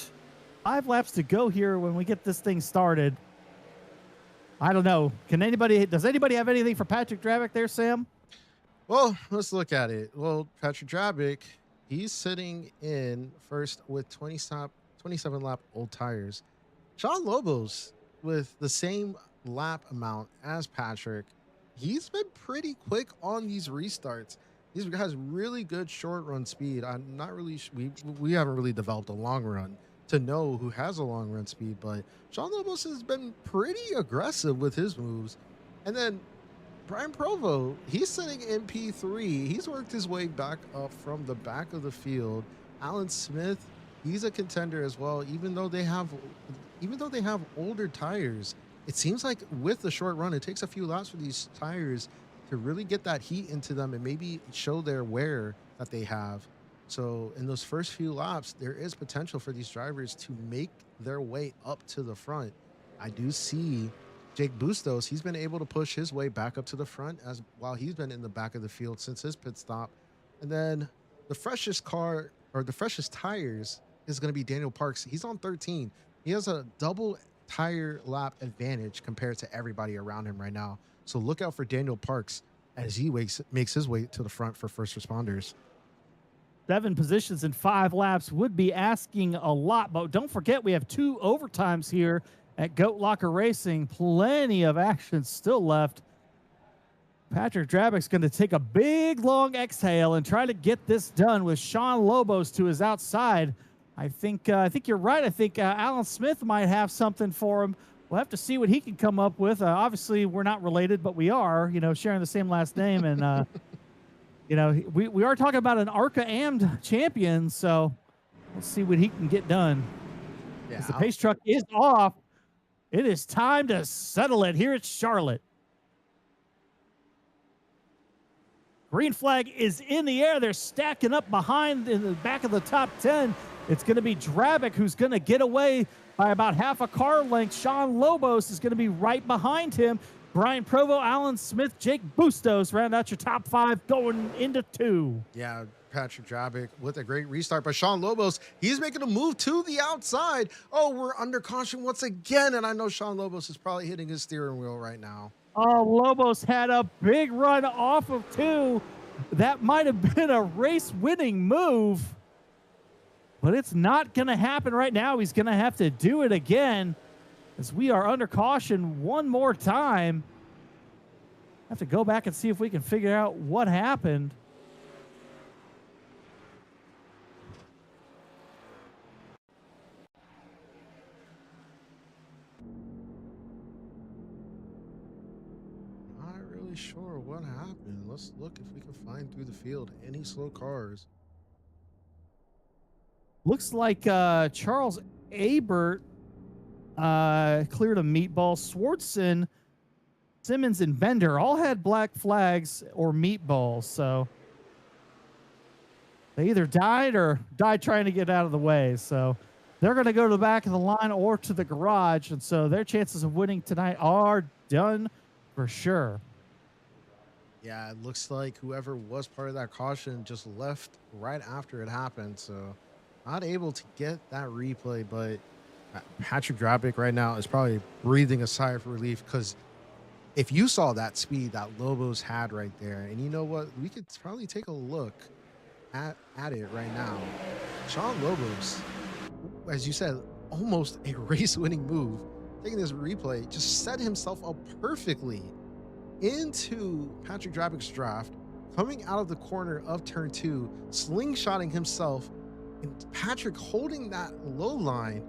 5 laps to go here when we get this thing started. I don't know. Does anybody have anything for Patrick Drabick there, Sam? Well, let's look at it. Well, Patrick Drabick, he's sitting in first with 27 lap old tires. Sean Lobos with the same lap amount as Patrick. He's been pretty quick on these restarts. These guys really good short run speed. I'm not really, we haven't really developed a long run to know who has a long run speed, but Sean Lobos has been pretty aggressive with his moves. And then Brian Provo, he's sitting in P3. He's worked his way back up from the back of the field. Alan Smith, he's a contender as well, even though they have older tires. It seems like with the short run, it takes a few laps for these tires to really get that heat into them and maybe show their wear that they have. So in those first few laps, there is potential for these drivers to make their way up to the front. I do see Jake Bustos, he's been able to push his way back up to the front as while he's been in the back of the field since his pit stop. And then the freshest car or the freshest tires is going to be Daniel Parks. He's on 13. He has a double tire lap advantage compared to everybody around him right now. So look out for Daniel Parks as he makes his way to the front for first responders. 7 positions in 5 laps would be asking a lot, but don't forget we have 2 overtimes here at Goat Locker Racing. Plenty of action still left. Patrick Drabick's going to take a big, long exhale and try to get this done with Sean Lobos to his outside. I think you're right. I think Alan Smith might have something for him. We'll have to see what he can come up with. Obviously, we're not related, but we are, sharing the same last name. And you know, we are talking about an ARCA AMD champion, so let's see what he can get done. Yeah, As the pace truck is off, it is time to settle it here at Charlotte. Green flag is in the air. They're stacking up behind in the back of the top 10. It's going to be Drabic who's going to get away by about half a car length. Sean Lobos is going to be right behind him. Brian Provo, Alan Smith, Jake Bustos round out your top 5 going into 2. Yeah, Patrick Drabic with a great restart. But Sean Lobos, he's making a move to the outside. Oh, we're under caution once again. And I know Sean Lobos is probably hitting his steering wheel right now. Oh, Lobos had a big run off of 2. That might have been a race-winning move. But it's not going to happen right now. He's going to have to do it again as we are under caution one more time. Have to go back and see if we can figure out what happened. Not really sure what happened. Let's look if we can find through the field any slow cars. Looks like Charles Abert cleared a meatball. Swartzen, Simmons, and Bender all had black flags or meatballs. So they either died or died trying to get out of the way. So they're going to go to the back of the line or to the garage. And so their chances of winning tonight are done for sure. Yeah, it looks like whoever was part of that caution just left right after it happened. So not able to get that replay, but Patrick Drabic right now is probably breathing a sigh of relief, because if you saw that speed that Lobos had right there, and you know what, we could probably take a look at it right now. Sean Lobos, as you said, almost a race-winning move, taking this replay, just set himself up perfectly into Patrick Drabic's draft, coming out of the corner of turn 2, slingshotting himself, and Patrick holding that low line.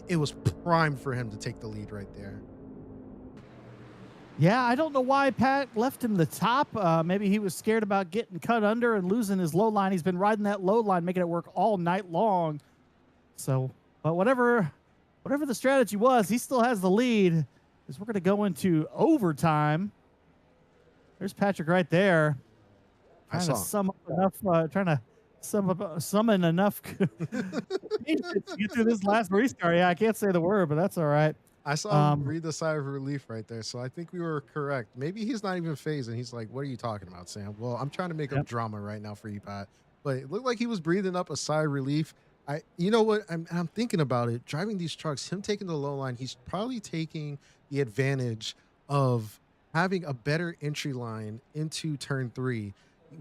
It was prime for him to take the lead right there. Yeah, I don't know why Pat left him the top. Maybe he was scared about getting cut under and losing his low line. He's been riding that low line, making it work all night long. So, but whatever the strategy was, he still has the lead. As we're going to go into overtime. There's Patrick right there. Trying to summon enough patience to get through this last restart. Yeah, I can't say the word, but that's all right. I saw him read the sigh of relief right there, so I think we were correct. Maybe he's not even phased, and he's like, what are you talking about, Sam? Well, I'm trying to make up drama right now for you, Pat. But it looked like he was breathing up a sigh of relief. You know what? I'm thinking about it. Driving these trucks, him taking the low line, he's probably taking the advantage of having a better entry line into turn 3.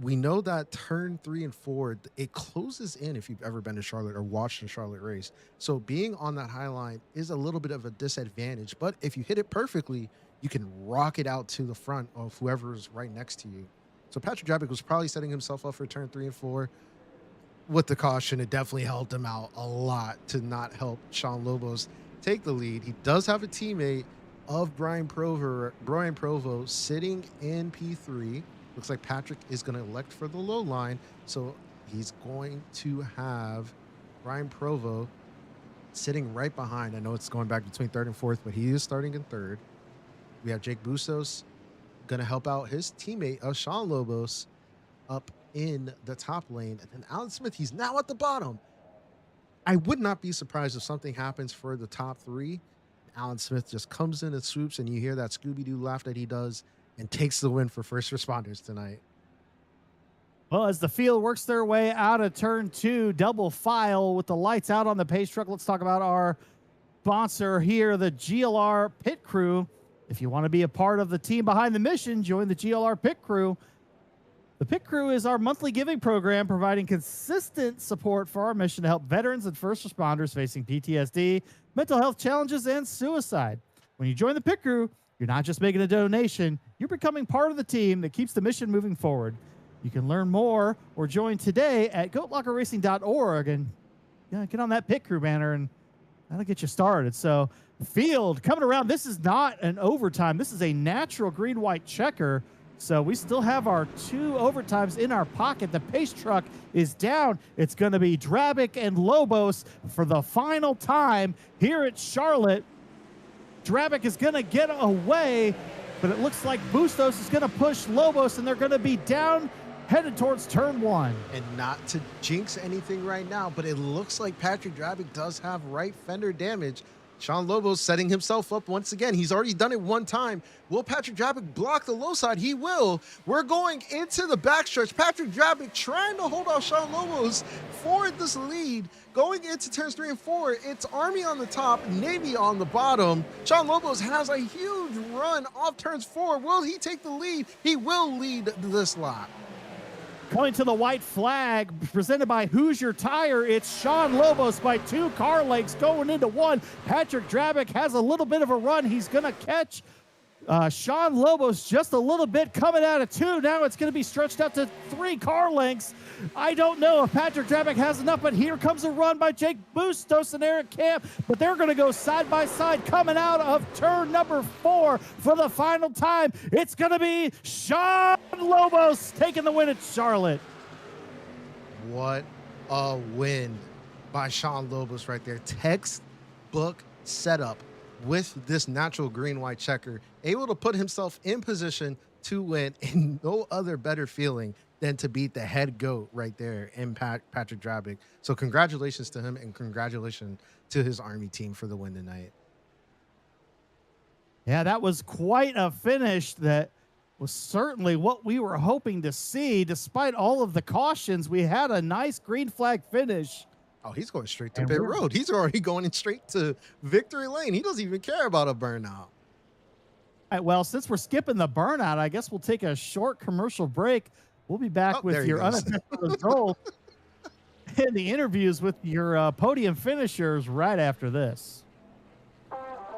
We know that turn 3 and 4, it closes in if you've ever been to Charlotte or watched a Charlotte race. So being on that high line is a little bit of a disadvantage. But if you hit it perfectly, you can rock it out to the front of whoever is right next to you. So Patrick Drabic was probably setting himself up for turn 3 and 4. With the caution, it definitely helped him out a lot to not help Sean Lobos take the lead. He does have a teammate of Brian Provo sitting in P3. Looks like Patrick is going to elect for the low line. So he's going to have Brian Provo sitting right behind. I know it's going back between 3rd and 4th, but he is starting in 3rd. We have Jake Bustos going to help out his teammate of Sean Lobos up in the top lane. And then Alan Smith, he's now at the bottom. I would not be surprised if something happens for the top 3. Alan Smith just comes in and swoops, and you hear that Scooby-Doo laugh that he does and takes the win for first responders tonight. Well, as the field works their way out of turn 2, double file with the lights out on the pace truck, let's talk about our sponsor here, the GLR Pit Crew. If you want to be a part of the team behind the mission, join the GLR Pit Crew. The Pit Crew is our monthly giving program providing consistent support for our mission to help veterans and first responders facing PTSD, mental health challenges, and suicide. When you join the Pit Crew, you're not just making a donation, you're becoming part of the team that keeps the mission moving forward. You can learn more or join today at goatlockerracing.org and get on that Pit Crew banner, and that'll get you started. So, field coming around. This is not an overtime. This is a natural green-white checker. So we still have our 2 overtimes in our pocket. The pace truck is down. It's going to be Drabic and Lobos for the final time here at Charlotte. Drabic is going to get away, but it looks like Bustos is going to push Lobos, and they're going to be down, headed towards turn 1. And not to jinx anything right now, but it looks like Patrick Drabic does have right fender damage. Sean Lobos setting himself up once again. He's already done it one time. Will Patrick Drabic block the low side? He will. We're going into the backstretch. Patrick Drabic trying to hold off Sean Lobos for this lead. Going into turns 3 and 4, it's Army on the top, Navy on the bottom. Sean Lobos has a huge run off turns 4. Will he take the lead? He will lead this lap. Coming to the white flag, presented by Hoosier Tire, it's Sean Lobos by 2 car lengths going into 1. Patrick Drabic has a little bit of a run. He's going to catch Sean Lobos just a little bit coming out of 2. Now it's going to be stretched out to 3 car lengths. I don't know if Patrick Drabic has enough, but here comes a run by Jake Bustos and Eric Camp, but they're going to go side by side coming out of turn number 4 for the final time. It's going to be Sean Lobos taking the win at Charlotte. What a win by Sean Lobos right there. Textbook setup with this natural green-white checker, able to put himself in position to win, and no other better feeling than to beat the head GOAT right there in Patrick Drabic. So congratulations to him, and congratulations to his Army team for the win tonight. Yeah, that was quite a finish. That was certainly what we were hoping to see. Despite all of the cautions, we had a nice green flag finish. Oh, he's going straight to pit road. He's already going in straight to victory lane. He doesn't even care about a burnout. All right, well, since we're skipping the burnout, I guess we'll take a short commercial break. We'll be back with your unofficial results and the interviews with your podium finishers right after this.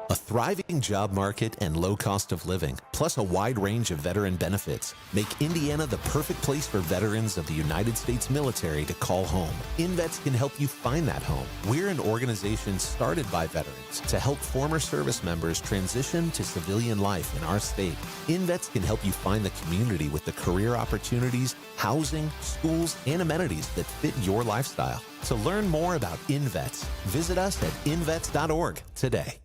A thriving job market and low cost of living, plus a wide range of veteran benefits, make Indiana the perfect place for veterans of the United States military to call home. InVets can help you find that home. We're an organization started by veterans to help former service members transition to civilian life in our state. InVets can help you find the community with the career opportunities, housing, schools, and amenities that fit your lifestyle. To learn more about InVets, visit us at invets.org today.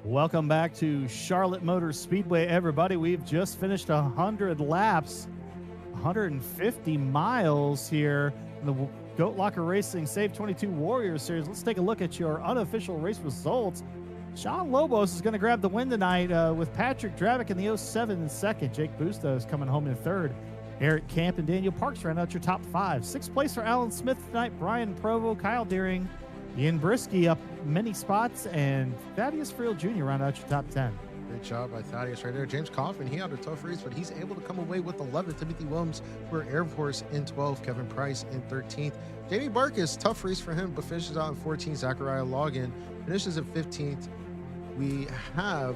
Welcome back to Charlotte Motor Speedway, everybody. We've just finished 100 laps, 150 miles here in the Goat Locker Racing Save 22 Warriors Series. Let's take a look at your unofficial race results. Sean Lobos is going to grab the win tonight with Patrick Drabic in the 07 in second. Jake Bustos coming home in third. Eric Camp and Daniel Parks round out your top 5. Sixth place for Alan Smith tonight. Brian Provo, Kyle Deering, Ian Brisky up many spots, and Thaddeus Friel Jr. round out your top 10. Great job by Thaddeus right there. James Coffin, he had a tough race, but he's able to come away with 11th. Timothy Williams for Air Force in 12th. Kevin Price in 13th. Jamie Barkus, tough race for him, but finishes out in 14th. Zachariah Logan finishes at 15th. We have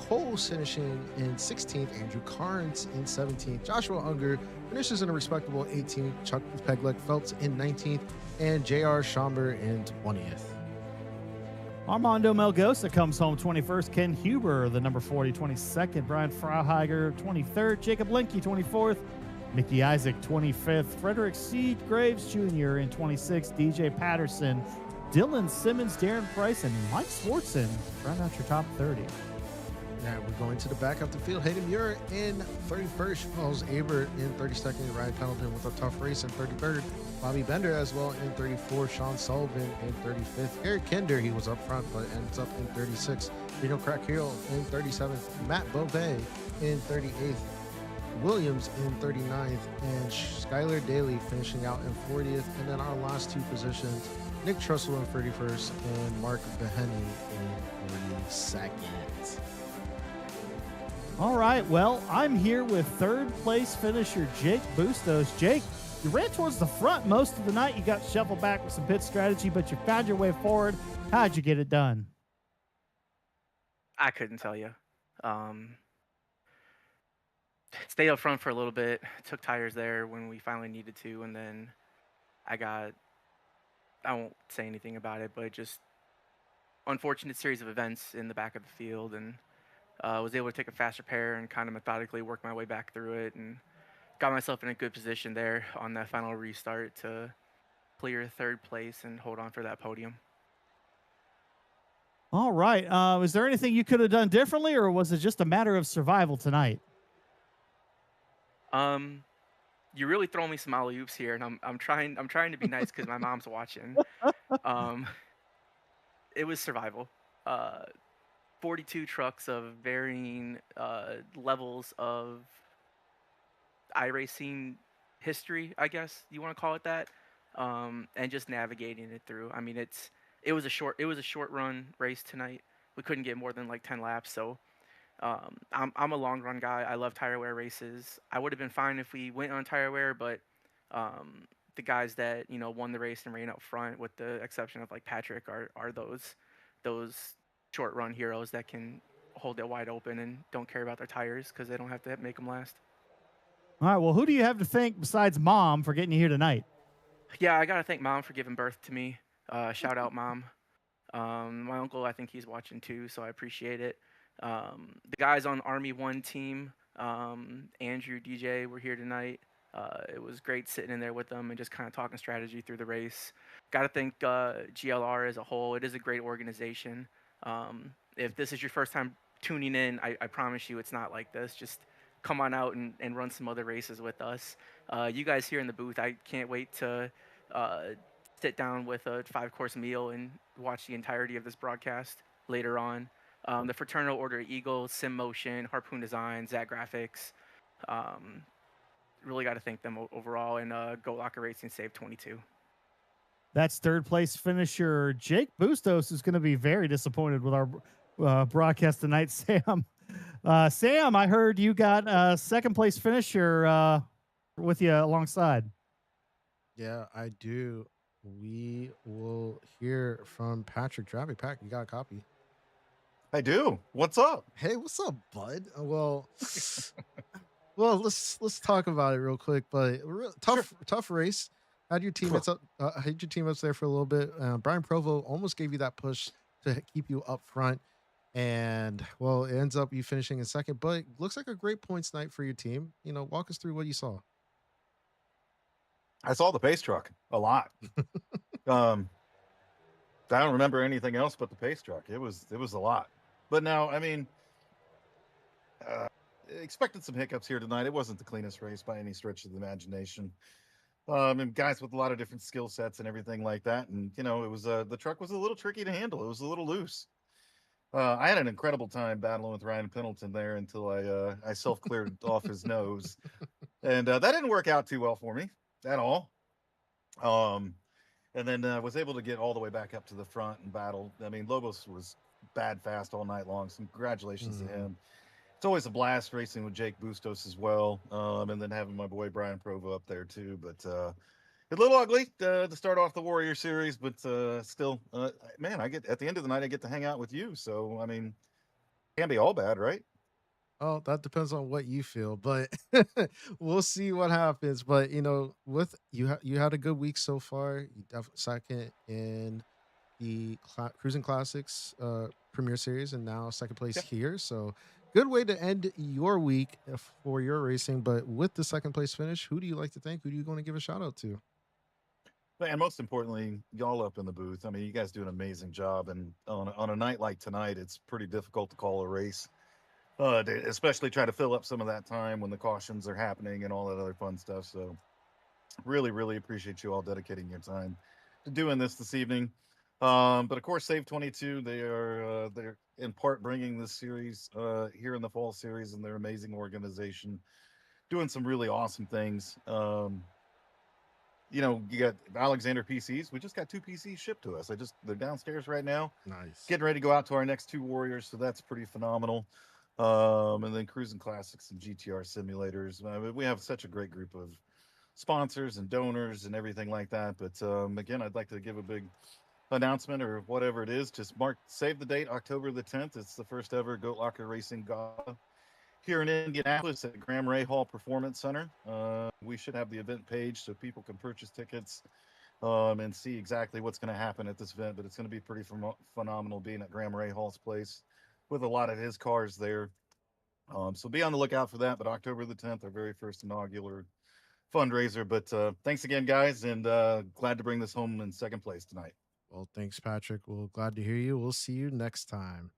Cole finishing in 16th. Andrew Carnes in 17th. Joshua Unger finishes in a respectable 18th. Chuck Pegleg Phelps in 19th. And J.R. Schomburg in 20th. Armando Melgosa comes home 21st. Ken Huber, the number 40, 22nd. Brian Frauheiger, 23rd. Jacob Linke, 24th. Mickey Isaac, 25th. Frederick C. Graves Jr. in 26th. DJ Patterson Dylan Simmons, Darren Price, and Mike Swartzen. Round out your top 30. Now we're going to the back of the field. Hayden Muir in 31st. Charles Aber in 32nd. Ryan Pendleton with a tough race in 33rd. Bobby Bender as well in 34th. Sean Sullivan in 35th. Eric Kinder, he was up front, but ends up in 36th. Reno Crackhill in 37th. Matt Beauvais in 38th. Williams in 39th. And Skylar Daly finishing out in 40th. And then our last two positions, Nick Trussell in 31st and Mark Behenny in 42nd. All right, well, I'm here with third place finisher Jake Bustos. Jake, you ran towards the front most of the night. You got shuffled back with some pit strategy, but you found your way forward. How'd you get it done? I couldn't tell you. Stayed up front for a little bit, took tires there when we finally needed to, and then I won't say anything about it, but just unfortunate series of events in the back of the field, and was able to take a fast repair and kind of methodically work my way back through it, and got myself in a good position there on that final restart to clear third place and hold on for that podium. All right. Is there anything you could have done differently, or was it just a matter of survival tonight? You really throw me some alley oops here, and I'm trying to be nice because my mom's watching. It was survival. 42 trucks of varying levels of iRacing history, I guess you want to call it that, and just navigating it through. I mean, it was a short run race tonight. We couldn't get more than like 10 laps, so I'm a long run guy. I love tire wear races. I would have been fine if we went on tire wear, but the guys that won the race and ran up front, with the exception of like Patrick, are those short run heroes that can hold it wide open and don't care about their tires because they don't have to make them last. All right. Well, who do you have to thank besides Mom for getting you here tonight? Yeah, I got to thank Mom for giving birth to me. Shout out, Mom. My uncle, I think he's watching too, so I appreciate it. The guys on Army 1 team, Andrew, DJ, were here tonight. It was great sitting in there with them and just kind of talking strategy through the race. Got to thank GLR as a whole. It is a great organization. If this is your first time tuning in, I promise you it's not like this. Just come on out and run some other races with us. You guys here in the booth, I can't wait to sit down with a 5-course meal and watch the entirety of this broadcast later on. The Fraternal Order Eagle, Sim Motion, Harpoon Design, Zag Graphics. Really got to thank them overall, and Go Locker Racing Save 22. That's third place finisher Jake Bustos, who's going to be very disappointed with our broadcast tonight. Sam, I heard you got a second place finisher with you alongside. Yeah, I do. We will hear from Patrick Dravic. Pat, you got a copy? I do. What's up? Hey, what's up, bud? Well, let's talk about it real quick. But tough race. Had your teammates up? Had your teammates there for a little bit. Brian Provo almost gave you that push to keep you up front, and well, it ends up you finishing in second. But looks like a great points night for your team. Walk us through what you saw. I saw the pace truck a lot. I don't remember anything else but the pace truck. It was a lot. But now, I mean, expected some hiccups here tonight. It wasn't the cleanest race by any stretch of the imagination. And guys with a lot of different skill sets and everything like that. And, it was the truck was a little tricky to handle. It was a little loose. I had an incredible time battling with Ryan Pendleton there until I self-cleared off his nose. And that didn't work out too well for me at all. And then was able to get all the way back up to the front and battle. I mean, Lobos was bad fast all night long. So congratulations to him. It's always a blast racing with Jake Bustos as well. And then having my boy Brian Provo up there too. But a little ugly to start off the Warrior Series, but still, man, at the end of the night, I get to hang out with you. So, I mean, can't be all bad, right? Oh, that depends on what you feel, but we'll see what happens. But with you had a good week so far. You definitely second in the Cruising Classics Premier Series, and now second place here. So good way to end your week for your racing. But with the second place finish, who do you like to thank? Who do you want to give a shout out to? And most importantly, y'all up in the booth. I mean, you guys do an amazing job. And on a night like tonight, it's pretty difficult to call a race, especially try to fill up some of that time when the cautions are happening and all that other fun stuff. So really, really appreciate you all dedicating your time to doing this evening. But of course, Save 22, they're in part bringing this series here in the fall series, and they're an amazing organization doing some really awesome things. You know, you got Alexander PCs. We just got 2 PCs shipped to us. They're downstairs right now. Nice. Getting ready to go out to our next 2 Warriors, so that's pretty phenomenal. And then Cruising Classics and GTR simulators. We have such a great group of sponsors and donors and everything like that. But again, I'd like to give a big announcement or whatever it is. Just save the date, October the 10th. It's the first ever Goat Locker Racing Gala here in Indianapolis at Graham Rahal Performance Center. We should have the event page so people can purchase tickets and see exactly what's going to happen at this event. But it's going to be pretty phenomenal being at Graham Rahal's place with a lot of his cars there. So be on the lookout for that. But October the 10th, our very first inaugural fundraiser. But thanks again, guys, and glad to bring this home in second place tonight. Well, thanks, Patrick. We're glad to hear you. We'll see you next time.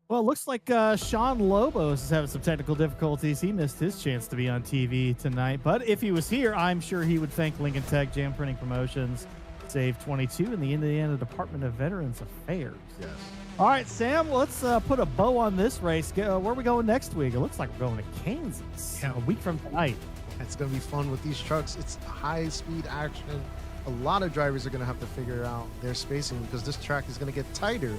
Well, it looks like Sean Lobos is having some technical difficulties. He missed his chance to be on TV tonight. But if he was here, I'm sure he would thank Lincoln Tech, Jam Printing Promotions, Save 22, and the Indiana Department of Veterans Affairs. Yes. All right, Sam, let's put a bow on this race. Where are we going next week? It looks like we're going to Kansas a week from tonight. It's going to be fun with these trucks. It's high-speed action. A lot of drivers are going to have to figure out their spacing because this track is going to get tighter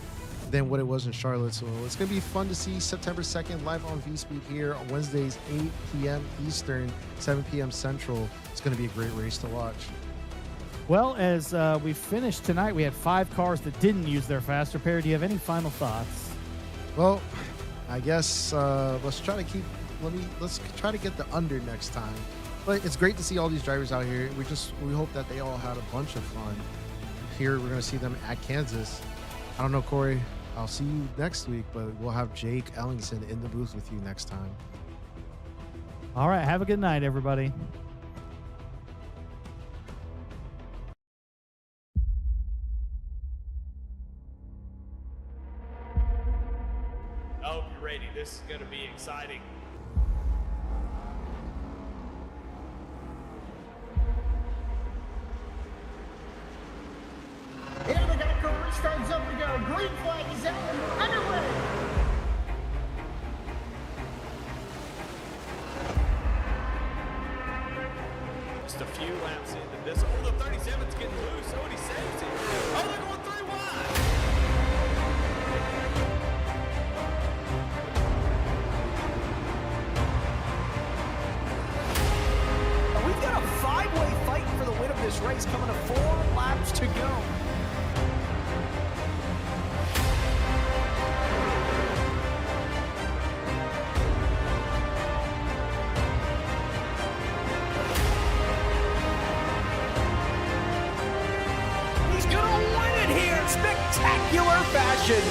than what it was in Charlotte. So it's going to be fun to see September 2nd live on V-Speed here on Wednesdays, 8 p.m. Eastern, 7 p.m. Central. It's going to be a great race to watch. Well, as we finished tonight, we had 5 cars that didn't use their fast repair. Do you have any final thoughts? Well, I guess let's try to get the under next time. But it's great to see all these drivers out here. We hope that they all had a bunch of fun. Here we're going to see them at Kansas. I don't know, Corey. I'll see you next week, but we'll have Jake Ellingson in the booth with you next time. All right. Have a good night, everybody. I hope you're ready. This is going to be exciting. And we got a car restarts up to go. Green flag is out and we're underway. Just a few laps into this. Oh, the 37's getting loose. Oh, and he saves it. Oh, they're going 3 wide. We've got a 5-way fight for the win of this race coming to 4 laps to go. He's gonna win it here in spectacular fashion.